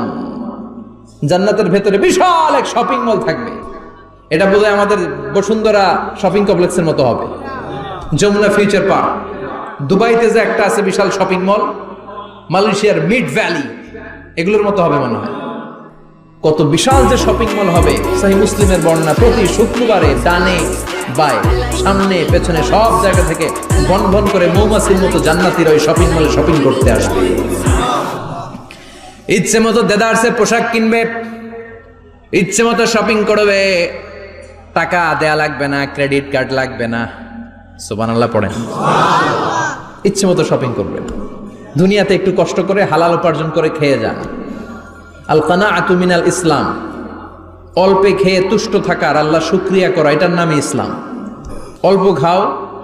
জান্নাতের ভেতরে বিশাল এক শপিং মল থাকবে। এটা বোধহয় আমাদের বসুন্ধরা শপিং কমপ্লেক্সের মতো হবে, যমুনা ফিউচার পার্ক। দুবাইতে যে একটা আছে বিশাল শপিং মল, মালয়েশিয়ার মিড ভ্যালি, এগুলোর মতো হবে মনে হয়। কত বিশাল যে শপিং মল হবে। সহিহ মুসলিমের বর্ণনা, প্রতি শুক্রবারে ডানে বায়ে সামনে পেছনে সব জায়গা থেকে ভন ভন করে মৌমাছির মতো জান্নাতীরা ওই শপিং মলে শপিং করতে আসবে। ইচ্ছে মতো দেদারসে পোশাক কিনবে, ইচ্ছে মতো শপিং করবে, টাকা দেয়া লাগবে না, ক্রেডিট কার্ড লাগবে না। সুবহানাল্লাহ পড়েন। ইচ্ছে মতো শপিং করবে। দুনিয়াতে একটু কষ্ট করে হালাল উপার্জন করে খেয়ে যান। আল কানাআতু মিনাল ইসলাম, অল্পে খেয়ে তুষ্ট থাকার, আল্লাহ শুকরিয়া করা, এটার নামই ইসলাম। অল্প খাও,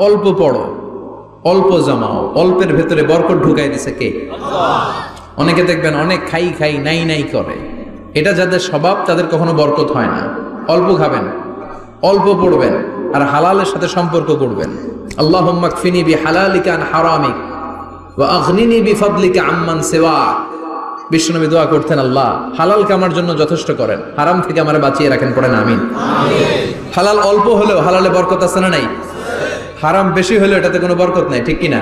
অল্প পড়ো, অল্প জমাও, অল্পের ভেতরে বরকত ঢুকাই দিছে কে? অনেকে দেখবেন অনেক খাই খাই নাই নাই করে, এটা যাদের স্বভাব তাদের কখনো বরকত হয় না। অল্প খাবেন, অল্প পড়বেন, আর হালালের সাথে সম্পর্ক করবেন। আল্লাহুম্মা কফিনি বিহালালিকা আন হারামিক ওয়া আগনিনি বিফাদলিকা আম্মান সিওয়াক। বিশ্বনবী দোয়া করতেন, আল্লাহ হালালকে আমার জন্য যথেষ্ট করেন, হারাম থেকে আমারে বাঁচিয়ে রাখেন। পড়েন আমিন। হালাল অল্প হলেও হালালে বরকত আছে না নাই? হারাম বেশি হলেও এটাতে কোনো বরকত নাই, ঠিক কিনা?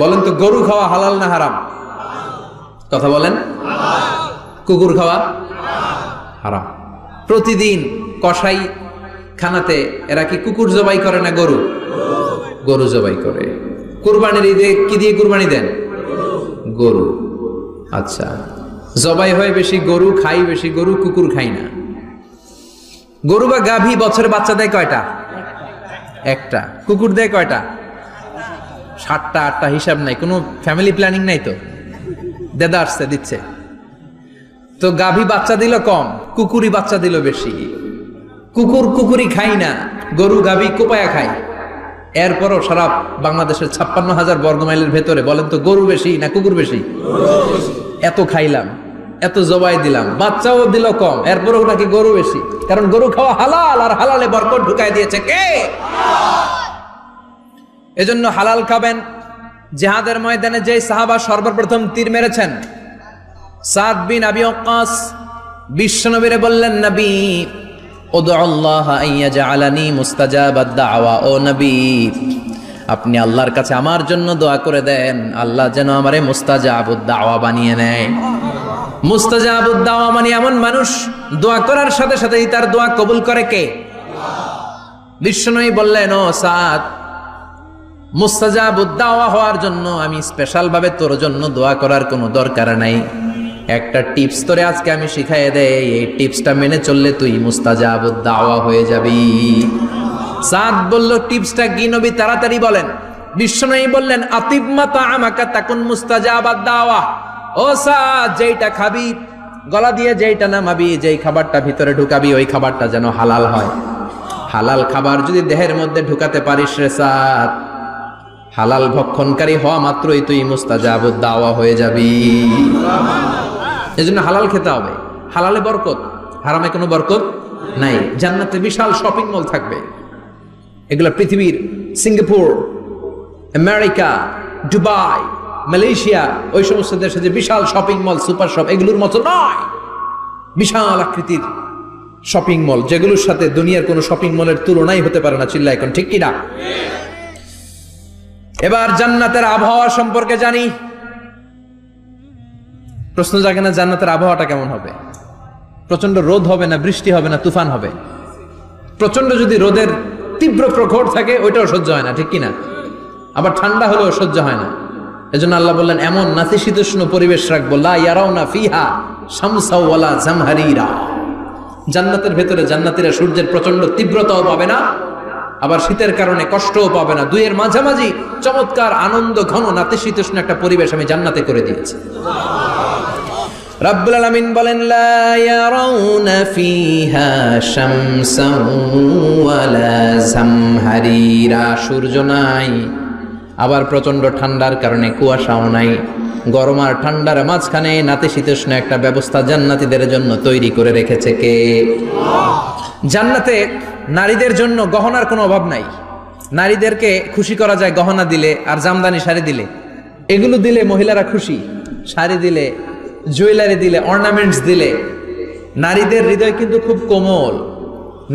বলেন তো, গরু খাওয়া হালাল না হারাম? কথা বলেন। কুকুর খাওয়া হারাম। প্রতিদিন কসাই খানাতে এরা কি কুকুর জবাই করে না গরু? গরু জবাই করে। কুরবানির ঈদে কি দিয়ে কুরবানি দেন? গরু। আচ্ছা, জবাই হয় বেশি গরু, খাই বেশি গরু, কুকুর খাই না। গরু বা গাভী বছরে বাচ্চা দেয় কয়টা? একটা। কুকুর দেয় কয়টা? 7টা 8টা, হিসাব নাই, কোনো ফ্যামিলি প্ল্যানিং নাই তো, দেদা আসছে দিচ্ছে। তো গাভী বাচ্চা দিল কম, কুকুরই বাচ্চা দিল বেশি। কুকুরি খাই না, গরু গাভী কোপায়া খায়। এরপরও সারা বাংলাদেশের 56,000 বর্গমাইলের ভেতরে বলেন তো, গরু বেশি না কুকুর বেশি? এত খাইলাম, এত জবাই দিলাম, বাচ্চাও দিল কম, এরপরও নাকি গরু বেশি। কারণ গরু খাওয়া হালাল, আর হালালে বরকত ঢুকাই দিয়েছে কে? এজন্য হালাল খাবেন। জিহাদের ময়দানে যে সাহাবা সর্বপ্রথম তীর মেরেছেন, সাদ বিন আবি ওয়াক্কাস, বিশ্বনবীরে বললেন, নবী উদউ আল্লাহ আইয়াজআলানি মুস্তাজাবাদ দাওয়া। ও নবী, আপনি আল্লাহর কাছে আমার জন্য দোয়া করে দেন, আল্লাহ যেন আমারে মুস্তাজাবুদ দাওয়া বানিয়ে নেয়। মুস্তাজাবুদ দাওয়া মানে এমন মানুষ, দোয়া করার সাথে সাথেই তার দোয়া কবুল করে কে? বিশ্বনবী বললেন, ও সাদ, মুস্তাজাবুদ দাওয়া হওয়ার জন্য আমি স্পেশাল ভাবে তোর জন্য দোয়া করার কোনো দরকার নাই। একটা টিপস তোরে আজকে আমি শিখাইয়ে দেই, এই টিপসটা মেনে চললে তুই মুস্তাজাবুদ দাওয়া হয়ে যাবি। সাদ বলল, টিপসটা কি নবী? তাড়াতাড়ি বলেন। বিশ্বনবী বললেন আতিব মা তাআমাকা তাকুন মুস্তাজাবাদ দাওয়া। ও সাদ, যেইটা খাবি, গলা দিয়ে যেইটা নামাবি, যেই খাবারটা ভিতরে ঢুকাবি, ওই খাবারটা যেন হালাল হয়। হালাল খাবার যদি দেহের মধ্যে ঢুকাতে পারিস রে সাদ, হালাল ভক্ষণকারী হওয়া মাত্রই তুই মুস্তাজাবুদ দাওয়া হয়ে যাবি। এজন্য হালাল খেতে হবে। হালালে বরকত, হারামে কোনো বরকত নাই। জান্নাতে বিশাল শপিং মল থাকবে। এগুলো পৃথিবীর সিঙ্গাপুর, আমেরিকা, দুবাই, মালয়েশিয়া, ওই সমস্ত দেশে যে বিশাল শপিং মল, সুপার শপ, এগুলোর মতো নয়। বিশাল আকৃতির শপিং মল, যেগুলোর সাথে দুনিয়ার কোনো শপিং মলের তুলনাই হতে পারে না। চিল্লা এখন ঠিক কিনা? এবার জান্নাতের আবহাওয়া সম্পর্কে জানি। প্রশ্ন জাগে না, জান্নাতের আবহাওয়াটা কেমন হবে? প্রচন্ড রোদ হবে না, বৃষ্টি হবে না, তুফান হবে? প্রচন্ড যদি রোদের তীব্র প্রখর থাকে, ওইটাও সহ্য হয় না, ঠিক কিনা? আবার ঠান্ডা হলেও সহ্য হয় না। এজন্য আল্লাহ বললেন এমন নাতিশীতোষ্ণ পরিবেশ রাখবো, লা ইয়ারাউনা ফিহা শামসা ওয়ালা জামহারিরা। জান্নাতের ভেতরে জান্নাতীরা সূর্যের প্রচন্ড তীব্রতাও পাবে না, আবার শীতের কারণে কষ্টও পাবে না। দুইয়ের মাঝামাঝি চমৎকার আনন্দ ঘন নাতিশীতোষ্ণ একটা পরিবেশ আমি জান্নাতে করে দিয়েছি। রাব্বুল আলামিন বলেন লা ইয়ারাউনা ফিহা শামসা ওয়ালা জামহারিরা। সূর্য নাই, আবার প্রচন্ড ঠান্ডার কারণে কুয়াশাও নাই। গরম আর ঠান্ডার মাঝখানে নাতিশীতোষ্ণ একটা ব্যবস্থা জান্নাতীদের জন্য তৈরি করে রেখেছে কে? জান্নাতে নারীদের জন্য গহনার কোনো অভাব নাই। নারীদেরকে খুশি করা যায় গহনা দিলে আর জামদানি শাড়ি দিলে। এগুলো দিলে মহিলারা খুশি। শাড়ি দিলে, জুয়েলারি দিলে, অর্নামেন্টস দিলে। নারীদের হৃদয় কিন্তু খুব কোমল।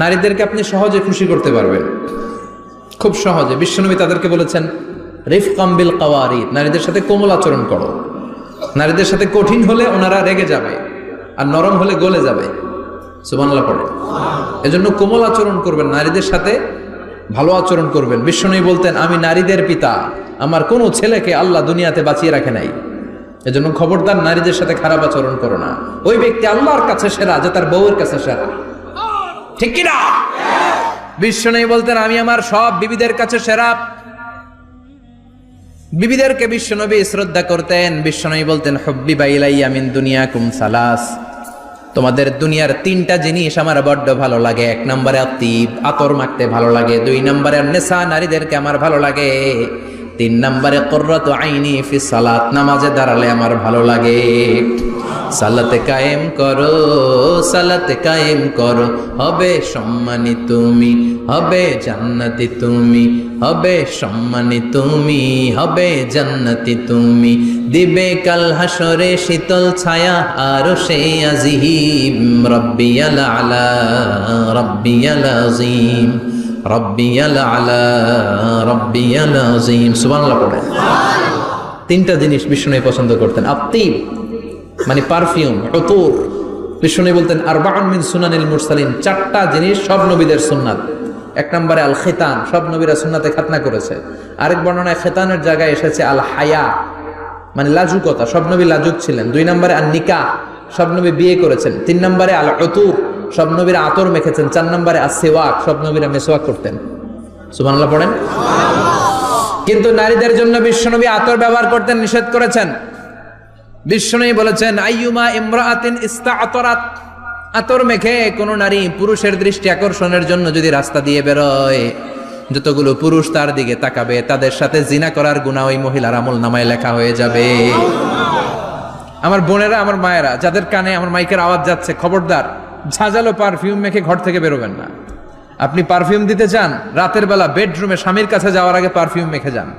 নারীদেরকে আপনি সহজে খুশি করতে পারবেন, খুব সহজে। বিশ্বনবী তাদেরকে বলেছেন রিফকাম বিল কাওয়ারিদ, নারীদের সাথে কোমল আচরণ করো। নারীদের সাথে কঠিন হলে ওনারা রেগে যাবে, আর নরম হলে গলে যাবে। সুবহানাল্লাহ পড়ে। এজন্য কোমল আচরণ করবেন, নারীদের সাথে ভালো আচরণ করবেন। বিশ্বনবী বলতেন আমি নারীদের পিতা, আমার কোনো ছেলেকে আল্লাহ দুনিয়াতে বাঁচিয়ে রাখে নাই। এজন্য খবরদার নারীদের সাথে খারাপ আচরণ করো না। ওই ব্যক্তি আল্লাহর কাছে সেরা যে তার বউয়ের কাছে সেরা, ঠিক কিনা? বিশ্বনবী বলতেন আমি আমার সব বিবিদের কাছে সেরা। বিবিদেরকে বিশ্বনবী শ্রদ্ধা করতেন। বিশ্বনবী বলতেন হুব্বিবা ইলাইয়া মিন দুনিয়াকুম সালাস, তোমাদের দুনিয়ার তিনটা জিনিস আমার বড্ড ভালো লাগে। এক নম্বরে আতিব, আতর মাখতে ভালো লাগে। দুই নম্বরে নেশা, নারীদেরকে আমার ভালো লাগে। তিন নম্বরে কুররাতু আইনি ফি সালাত, নামাজে দাঁড়ালে আমার ভালো লাগে। সালাতে কায়েম করো, সালাতে কায়েম করো, হবে সম্মানী তুমি, হবে জান্নাতি তুমি, হবে সম্মানী তুমি, হবে জান্নাতি তুমি। দিবে কাল হাসরে শীতল ছায়া আরশে আজিম। রব্বিয়াল আলা, রব্বিয়াল আযীম, রব্বিয়াল আলা, রব্বিয়াল আযীম। সুবহানাল্লাহ পড়ে। তিনটা জিনিস বিষ্ণু পছন্দ করতেন। আতিব মানে পারফিউম, উতুর। বিষ্ণু বলতেন আরবাউন মিন সুনানিল মুরসালিন, চারটা জিনিস সব নবীদের সুন্নাত। এক নম্বরে আল খিতান, সব নবীরা সুন্নাতে খাতনা করেছে। আরেক বর্ণনায় খিতানের জায়গায় এসেছে আল হায়া, মানে লাজুকতা, সব নবী লাজুক ছিলেন। দুই নম্বরে আল নিকাহ, সব নবী বিয়ে করেছেন। তিন নম্বরে আল উতুর, সব নবীরা আতর মেখেছেন। চার নম্বরে আস সিওয়াক, সব নবীরা মিসওয়াক করতেন। সুবহানাল্লাহ পড়েন। কিন্তু নারীদের জন্য বিশ্বনবী আতর ব্যবহার করতেন নিষেধ করেছেন। বিশ্বনবী বলেছেন আইয়ুমা ইমরাআতিন ইস্তাআতারাত, আতর মেখে কোন নারী পুরুষের দৃষ্টি আকর্ষণের জন্য যদি রাস্তা দিয়ে বেরোয়, যতগুলো পুরুষ তার দিকে তাকাবে তাদের সাথে জিনা করার গুনাহ ওই মহিলার আমলনামায় লেখা হয়ে যাবে। আমার বোনেরা, আমার মায়েরা, যাদের কানে আমার মাইকের আওয়াজ যাচ্ছে, খবরদার ঝাঁঝালো পারফিউম মেখে ঘর থেকে বেরোবেন না। আপনি পারফিউম দিতে চান, রাতের বেলা বেডরুমে স্বামীর কাছে যাওয়ার আগে পারফিউম মেখে যান।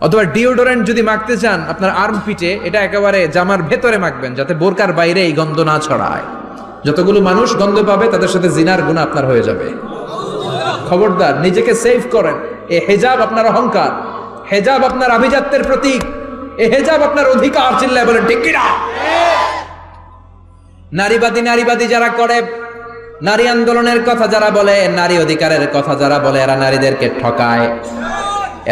অথবা ডিওডোরেন্ট যদি মাখতে চান, আপনার আর্ম পিটে, এটা একেবারে জামার ভেতরে মাখবেন, যাতে বোরকার বাইরে এই গন্ধ না ছড়ায়। যতগুলো মানুষ গন্ধ পাবে তাদের সাথে জিনার গুনাহ আপনার হয়ে যাবে। খবরদার নিজেকে সেভ করেন। এই হেজাব আপনার অহংকার, হেজাব আপনার আভিজাত্যের প্রতীক, এই হেজাব আপনার অধিকার। চিল্লায় বলেন ঠিক কিনা? নারীবাদী যারা করে, নারী আন্দোলনের কথা যারা বলে, নারী অধিকারের কথা যারা বলে, এরা নারীদেরকে ঠকায়।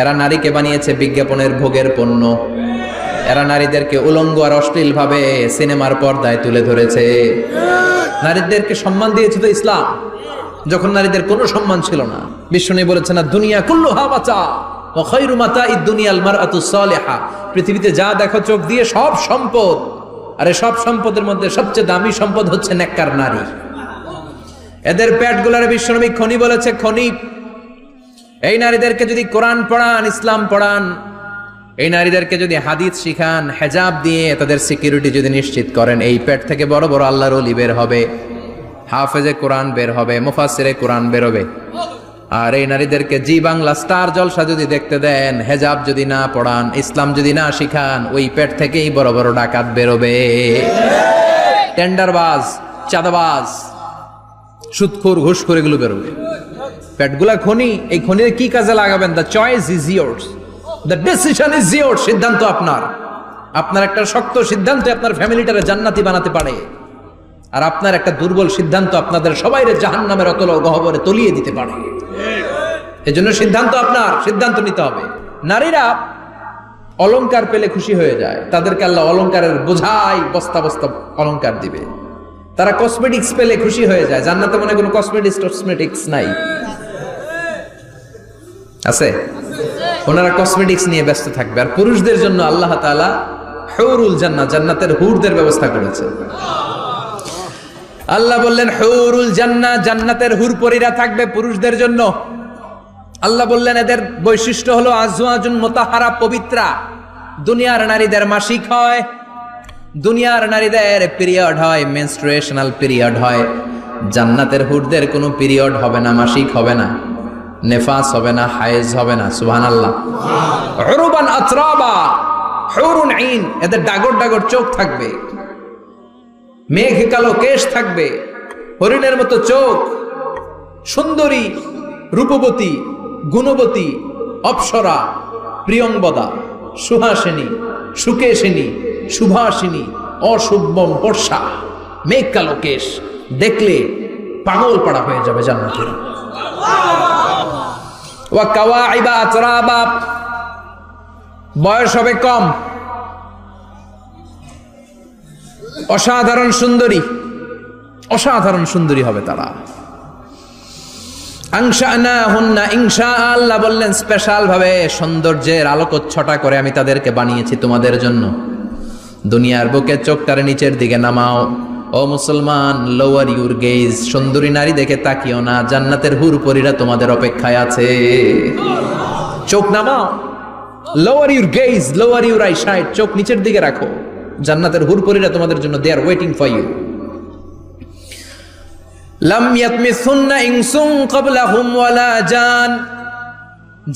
এরা নারীকে বানিয়েছে বিজ্ঞাপনের ভোগের পণ্য। এরা নারীদেরকে উলঙ্গ আর অশ্লীল ভাবে সিনেমার পর্দায় তুলে ধরেছে। নারীদেরকে সম্মান দিয়েছে তো ইসলাম, যখন নারীদের কোনো সম্মান ছিল না। বিশ্বনবী বলেছেন না দুনিয়া কুল্লুহা বাচা, ওয়া খায়রু মাতাঈদ দুনিয়াল মারআতুস সালিহা। পৃথিবীতে যা দেখো চোখ দিয়ে সব সম্পদ, আরে সব সম্পদের মধ্যে সবচেয়ে দামি সম্পদ হচ্ছে নেককার নারী। এদের পেটগুলার বিশ্বনবী খনি বলেছে, খনি। এই নারীদেরকে যদি কোরআন পড়ান, ইসলাম পড়ান, এই নারীদেরকে যদি হাদিস শিখান, হেজাব দিয়ে তাদের সিকিউরিটি যদি নিশ্চিত করেন, এই পেট থেকে বড় বড় আল্লাহর ওলি বের হবে, হাফেজে কোরআন বের হবে, মুফাসসিরে কোরআন বের হবে। আর এই নারীদেরকে জি বাংলা স্টার জলসা যদি দেখতে দেন, হেজাব যদি না পড়ান, ইসলাম যদি না শিখান, ওই পেট থেকেই বড় বড় ডাকাত বেরোবে, টেন্ডারবাজ, চাঁদাবাজ, সুদখোর, ঘুষখোর, এগুলো বেরোবে। পেটগুলা খনি, এই খনিতে কি কাজে লাগাবেন? The choice is years, the decision is years. সিদ্ধান্ত আপনার। আপনার একটা শক্ত সিদ্ধান্ত আপনার ফ্যামিলিটারে জান্নাতি বানাতে পারে, আর আপনার একটা দুর্বল সিদ্ধান্ত আপনাদের সবাইরে জাহান্নামের অতল গহ্বরে তলিয়ে দিতে পারে। এজন্য সিদ্ধান্ত আপনার, সিদ্ধান্ত নিতে হবে। নারীরা অলংকার পেলে খুশি হয়ে যায়, তাদেরকে আল্লাহ অলংকারের বোঝাই বস্তা বস্তা অলংকার দিবে। তারা কসমেটিক্স পেলে খুশি হয়ে যায়। জান্নাতে মনে কোনো কসমেটিক্স নাই, আছে? ওনারা কসমেটিক্স নিয়ে ব্যস্ত থাকবে। আর পুরুষদের জন্য আল্লাহ তাআলা হুরুল জান্নাহ, জান্নাতের হুরদের ব্যবস্থা করেছে। আল্লাহ বললেন হুরুল জান্নাহ, জান্নাতের হুরপরীরা থাকবে পুরুষদের জন্য। আল্লাহ বললেন এদের বৈশিষ্ট্য হলো আজওয়াজুন মুতাহহারা, পবিত্রা। দুনিয়ার নারীদের মাসিক হয়, দুনিয়ার নারীদের পিরিয়ড হয়, মেনস্ট্রুয়েশনাল পিরিয়ড হয়। জান্নাতের হুরদের কোনো পিরিয়ড হবে না, মাসিক হবে না, নেফাস হবে না, হায়েজ হবে না। সুবহানাল্লাহ। উরুবান আতরাবা, হুরুন আইন, এদের ডাগর ডাগর চোখ থাকবে, মেঘ কালো কেশ থাকবে, হরিণের মতো চোখ, সুন্দরী, রূপবতী, গুণবতী, অপ্সরা, প্রিয়ংবদা, সুহাসিনী, সুকেশিনী, সুভাষিনী, অশুভম বর্ষা, মেঘ কালো কেশ, দেখলে পাগল পাড়া হয়ে যাবে জান্নাতের। ওয়া কাওয়াইবা আতরাবা, বয়স হবে কম, অসাধারণ সুন্দরী, অসাধারণ সুন্দরী হবে তারা। আনশানাহুন্না ইনশা, আল্লাহ বললেন স্পেশাল ভাবে সৌন্দর্যের আলোকচ্ছটা করে আমি তাদেরকে বানিয়েছি তোমাদের জন্য। দুনিয়ার বুকে চোখটারে নিচের দিকে নামাও। ও মুসলমান, লোয়ার ইউর গেজ, সুন্দরী নারী দেখে তাকিও না, জান্নাতের হুরপরীরা তোমাদের অপেক্ষায় আছে। চোখ নামাও, lower your gauge, lower your I side, চোখ নিচের দিকে রাখো, জান্নাতের হুরপরীরা তোমাদের জন্য দে আর ওয়েটিং ফর ইউ। লাম ইয়াতমিসুন্না ইনসুন ক্বাবলাহুম ওয়ালা জান,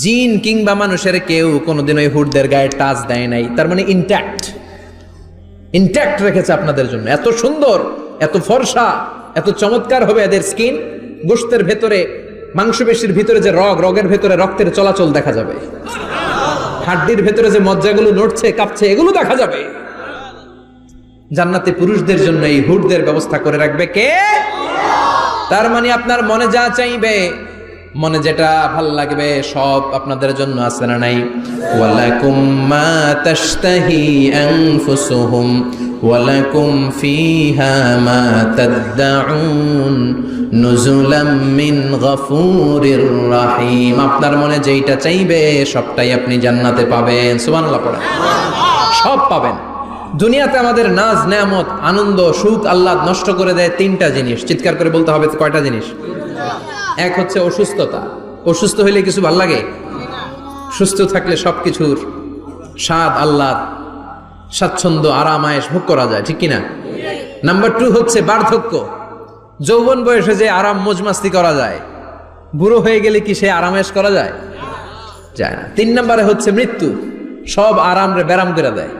জিন কিংবা মানুষের কেউ কোনোদিন ওই হুরদের গায়ে টাচ দেয় নাই। তার মানে ইনট্যাক্ট রেখেছে আপনাদের জন্য। এত সুন্দর, এত ফর্সা, এত চমৎকার হবে এদের স্কিন। গোশতের ভেতরে, মাংসপেশির ভিতরে যে রগের ভেতরে রক্তের চলাচল দেখা যাবে, হাড্ডির ভেতরে যে মজ্জাগুলো নড়ছে কাঁপছে এগুলো দেখা যাবে। জান্নাতে পুরুষদের জন্য এই হুরদের ব্যবস্থা করে রাখবে কে? তার মানে আপনার মনে যা চাইবে, মনে যেটা ভাল লাগবে সব আপনাদের জন্য আছে না নাই? ওয়ালাকুম মা তাশতাহি আনফুসুহুম ওয়ালাকুম ফিহা মা তাদউন নুজুলাম মিন গফুরির রহিম। আপনার মনে যেটা চাইবে সবটাই আপনি জান্নাতে পাবেন। সুবহানাল্লাহ পড়েন। সব পাবেন। দুনিয়াতে আমাদের নাজ নেয়ামত, আনন্দ, সুখ আল্লাহ নষ্ট করে দেয় তিনটা জিনিস। চিৎকার করে বলতে হবে কয়টা জিনিস? এক হচ্ছে অসুস্থতা। অসুস্থ হইলে কিছু ভাল লাগে? সুস্থ থাকলে সবকিছুর স্বাদ, আহ্লাদ, স্বাচ্ছন্দ্য, আরাম, আয়েশ ভোগ করা যায়, ঠিক কিনা? নাম্বার 2 হচ্ছে বার্ধক্য। যৌবন বয়সে যে আরাম মজমাস্তি করা যায়, বুড়ো হয়ে গেলে কি সে আরামেশ করা যায়? যায় না। 3 নম্বরে হচ্ছে মৃত্যু। সব আরাম রে ব্যারাম করে দেয়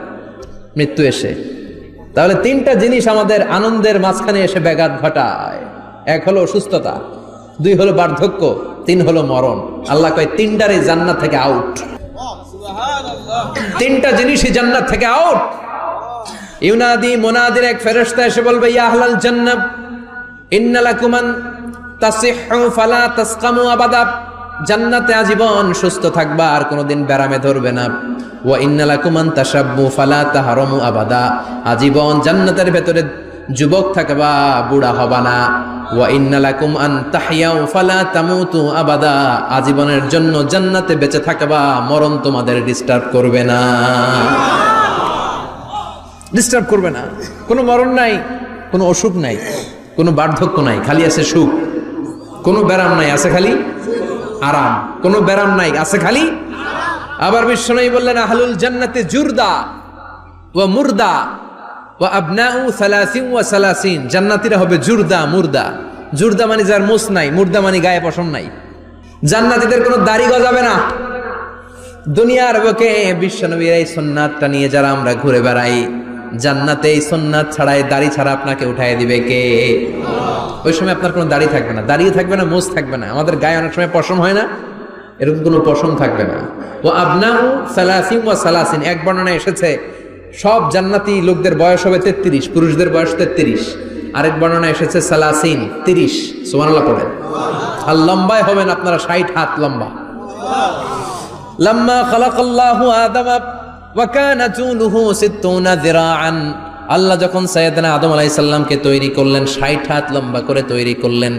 মৃত্যু এসে। তাহলে 3টা জিনিস আমাদের আনন্দের মাঝখানে এসে ব্যাঘাত ঘটায়। 1 হলো অসুস্থতা, 2 হলো বার্ধক্য, 3 হলো মরণ। আল্লাহ কয় 3টারই জান্নাত থেকে আউট। 3টা জিনিসই জান্নাত থেকে আউট। ইউনাদি মুনাদির এক ফেরেশতা এসে বলবে, ইয়া আহলাল জান্নাহ ইন্না লাকুম আন তাসিহু ফালা তাসকামু আবাদা। জান্নাতে আজীবন সুস্থ থাকবা, আর কোনোদিন ব্যারামে ধরবে না। ওয়া ইন্না লাকুম আন তাশাব্বু ফালা তাহরামু আবাদা। আজীবন জান্নাতের ভেতরে যুবক থাকবা, বুড়া হবা না। ওয়া ইন্না লাকুম আন তাহইয়াউ ফালা তামুতু আবাদা, আজীবনের জন্য জান্নাতে বেঁচে থাকবা, মরণ তোমাদের ডিস্টার্ব করবে না, ডিস্টার্ব করবে না। কোনো মরণ নাই, কোনো অসুখ নাই, কোনো বার্ধক্য নাই, খালি আছে সুখ। কোনো ব্যারাম নাই, আছে খালি আরাম। কোনো ব্যারাম নাই, আছে খালি। আবার বিশ্বনবী বললেন আহলুল জান্নাতে জুরদা ওয়া মুরদা ওয়া আবনাউ সালাসিন ওয়া সালাসিন, জান্নাতীরা হবে জুরদা মুরদা। জুরদা মানে যার মুছ নাই, মুরদা মানে গায়ে পশম নাই। জান্নাতীদের কোনো দাড়ি গজাবে না। দুনিয়ার বুকে বিশ্বনবীর এই সুন্নাতটা নিয়ে যারা আমরা ঘুরে বেড়াই, জান্নাতে এই সুন্নাত ছাড়াই, দাড়ি ছাড়া আপনাকে উঠায় দিবে কে? ওই সময় আপনার কোনো দাড়ি থাকবে না, দাড়িও থাকবে না, মুছ থাকবে না। আমাদের গায়ে অনেক সময় পশম হয় না, এরকম কোনো পশম থাকবে না। ও আবনাউ সালাসিন ওয়া সালাসিন, এক বর্ণনায় এসেছে সব জান্নাতি লোকদের বয়স হবে 33, পুরুষদের বয়স 33। আরেক বর্ণনায় এসেছে সালাসিন, 30। সুবহানাল্লাহ পড়েন। আর লম্বায় হবেন আপনারা 60 হাত লম্বা। লাম্মা খালাকাল্লাহু আদামা ওয়া কানা তুলুহু 60 যিরাআন, আল্লাহ যখন সাইয়েদনা আদম আলাইহিস সালামকে তৈরি করলেন, 60 হাত লম্বা করে তৈরি করলেন।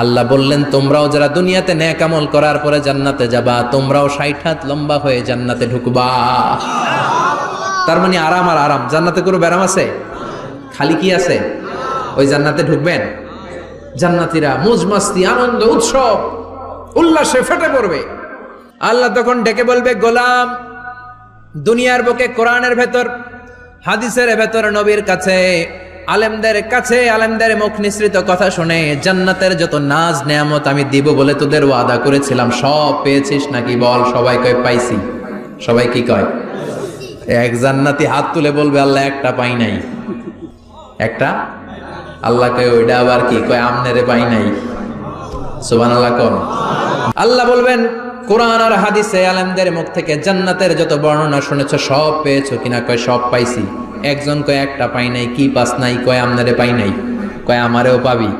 আল্লাহ বললেন তোমরাও যারা দুনিয়াতে নেক আমল করার পরে জান্নাতে যাবা, তোমরাও 60 হাত লম্বা হয়ে জান্নাতে ঢুকবা। তার মানে আরাম আর আরাম। জান্নাতে কোনো ব্যারাম আছে? খালি কি আছে? ওই জান্নাতে ঢুকবেন, জান্নাতীরা মौज मस्ती আনন্দ উৎসব উল্লাসে ফেটে পড়বে। আল্লাহ তখন ডেকে বলবে গোলাম, দুনিয়ার বুকে কোরআনের ভেতর, হাদিসের ভেতর, নবীর কাছে, আলেমদের কাছে, আলেমদের মুখ নিঃসৃত কথা শুনে জান্নাতের যত নাজ নেয়ামত আমি দিব বলে তোদের ওয়াদা করেছিলাম, সব পেয়েছিস নাকি? বল। সবাই কয় পাইছি। সবাই কি কয়? এক জান্নাতি হাত তুলে বলবে আল্লাহ একটা পাই নাই। একটা? আল্লাহ কয় ওইটা আবার কি? কয় আমনেরে পাই নাই। সুবহানাল্লাহ কোন? আল্লাহ বলবেন কোরআন আর হাদিসে আলেমদের মুখ থেকে জান্নাতের যত বর্ণনা শুনেছ সব পেয়েছো কিনা? কয় সব পাইছি। একজন কয় একটা পাই নাই। কি পাস নাই? কয় আমনেরে পাই নাই। কয় আমারেও পাবি,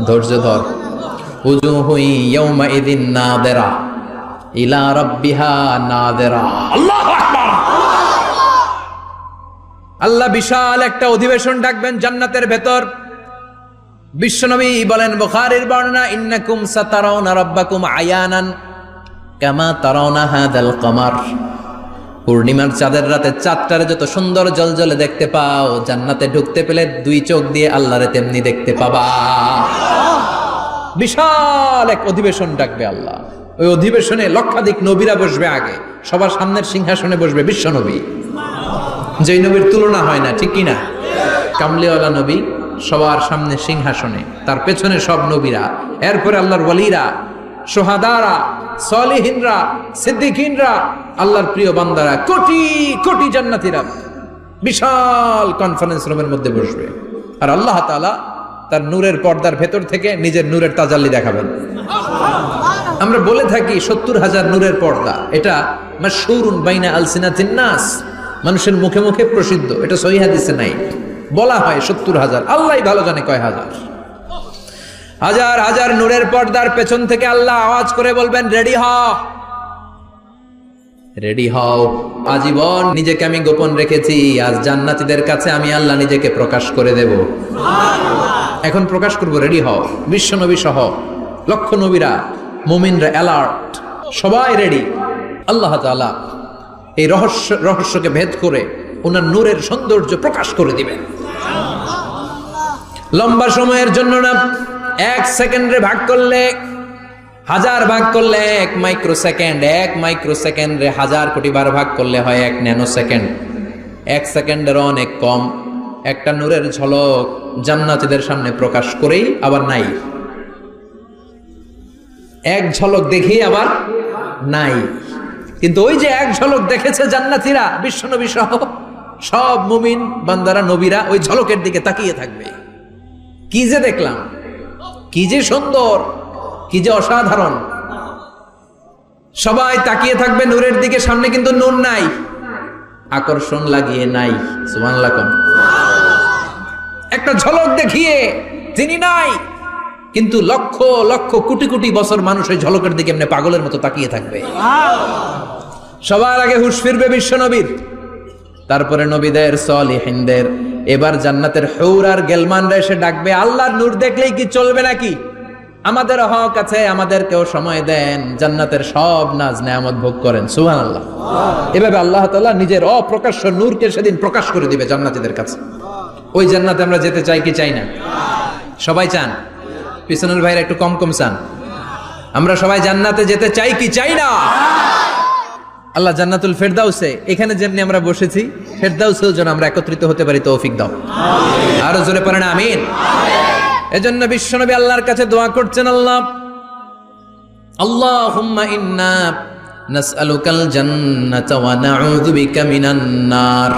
ধৈর্য ধর। উজুহু ইয়াউমা ইদিন নাদিরা ইলা রাব্বিহা নাদিরা। আল্লাহু আকবার। আল্লাহ বিশাল একটা অধিবেশন ডাকবেন জান্নাতের ভেতর। বিশ্বনবী বলেন বুখারীর বর্ণনা, ইন্নাকুম সাতারাউনা রাব্বাকুম আয়ানান কামা তারাউনা হাদাল কমার। পূর্ণিমার চাঁদের রাতে চাঁদটারে যত সুন্দর জলজলে দেখতে পাও, জান্নাতে ঢুকতে পেলে দুই চোখ দিয়ে আল্লাহরে তেমনি দেখতে পাবা। বিশাল এক অধিবেশন ডাকবে আল্লাহ। ওই অধিবেশনে লক্ষাধিক নবীরা বসবে। আগে সবার সামনের সিংহাসনে বসবে বিশ্বনবী, যেই নবীর তুলনা হয় না, ঠিক কিনা? কামলিওয়ালা নবী সবার সামনে সিংহাসনে, তার পেছনে সব নবীরা, এরপরে আল্লাহর ওয়ালিরা, শুহাদারা, সালিহিনরা, সিদ্দিকিনরা, আল্লাহর প্রিয় বান্দারা, কোটি কোটি জান্নাতীরা বিশাল কনফারেন্স রুমের মধ্যে বসবে। আর আল্লাহ তাআলা তার নূরের পর্দার ভেতর থেকে নিজের নূরের তাজাল্লি দেখাবেন। আমরা বলে থাকি 70,000 নূরের পর্দা, এটা মাশহুরুন বাইনা আলসিনাতিন নাস, মানুষের মুখে মুখে প্রসিদ্ধ। এটা সহিহ হাদিসে নাই, বলা হয় 70,000। আল্লাহই ভালো জানে কয় হাজার। হাজার হাজার নূরের পর্দার পেছন থেকে আল্লাহ আওয়াজ করে বলবেন রেডি হও, রেডি হও। আজীবন নিজেকে আমি গোপন রেখেছি, আজ জান্নাতীদের কাছে আমি আল্লাহ নিজেকে প্রকাশ করে দেব। এখন প্রকাশ করব, রেডি হও। বিশ্ব নবী সহ লক্ষ নবীরা, মুমিনরা অ্যালার্ট, সবাই রেডি। আল্লাহ তাআলা এই রহস্যকে ভেদ করে ওনার নূরের সৌন্দর্য প্রকাশ করে দিবেন। লম্বা সময়ের জন্য না, 1 সেকেন্ডে ভাগ করলে, 1000 ভাগ করলে 1 মাইক্রো সেকেন্ড, 1 মাইক্রো সেকেন্ডে 1000 কোটি বার ভাগ করলে হয় 1 ন্যানো সেকেন্ড। 1 সেকেন্ডের অনেক কম একটা নূরের ঝলক জান্নাতীদের সামনে প্রকাশ করেই আবার নাই। এক ঝলক দেখি আবার নাই। কিন্তু ওই যে এক ঝলক দেখেছে জান্নাতীরা, বিশ্বনবী সহ সব মুমিন বান্দারা, নবীরা ওই ঝলকের দিকে তাকিয়ে থাকবে। কি যে দেখলাম, কি যে সুন্দর, কি যে অসাধারণ। সবাই তাকিয়ে থাকবে নূরের দিকে, সামনে কিন্তু নূর নাই, আকর্ষণ লাগিয়ে নাই। সুবহানাল্লাহ। একটা ঝলক দেখিয়ে তিনি নাই, কিন্তু লক্ষ লক্ষ কোটি কোটি বছর মানুষ ওই ঝলকের দিকে এমনি পাগলের মতো তাকিয়ে থাকবে। সবার আগে হুঁশ ফিরবে বিশ্বনবীর। তারপরে নবীদের, সলিহিনদের। এবার জান্নাতের হুর আর গেলমানরা এসে ডাকবে, আল্লাহর নূর দেখলেই কি চলবে নাকি? আমাদের হক আছে, আমাদেরকেও সময় দেন, জান্নাতের সব নাজ নেয়ামত ভোগ করেন। সুবহানাল্লাহ। এভাবে আল্লাহ তাআলা নিজের অপ্রকাশ্য নূরকে সেদিন প্রকাশ করে দিবে জান্নাতীদের কাছে। ওই জান্নাতে আমরা যেতে চাই কি চাই না? সবাই চান? পিছনের ভাইরা একটু কম কম চান। আমরা সবাই জান্নাতে যেতে চাই কি চাই না? আল্লাহ জান্নাতুল ফেরদাউসে, এখানে যেমনি আমরা বসেছি, ফেরদাউসেও যেন আমরা একত্রিত হতে পারি, তৌফিক দাও। আরো জোরে পড়েন আমিন। এজন্য বিশ্বনবী আল্লাহর কাছে দোয়া করছেন, আল্লাহুম্মা ইন্না নাসআলুকাল জান্নাতা ওয়া নাউযু বিকা মিনান নার।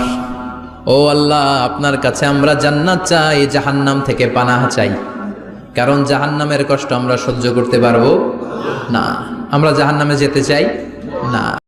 ও আল্লাহ, আপনার কাছে আমরা জান্নাত চাই, জাহান্নাম থেকে পানাহ চাই। কারণ জাহান্নামের কষ্ট আমরা সহ্য করতে পারবো না। আমরা জাহান্নামে যেতে চাই না।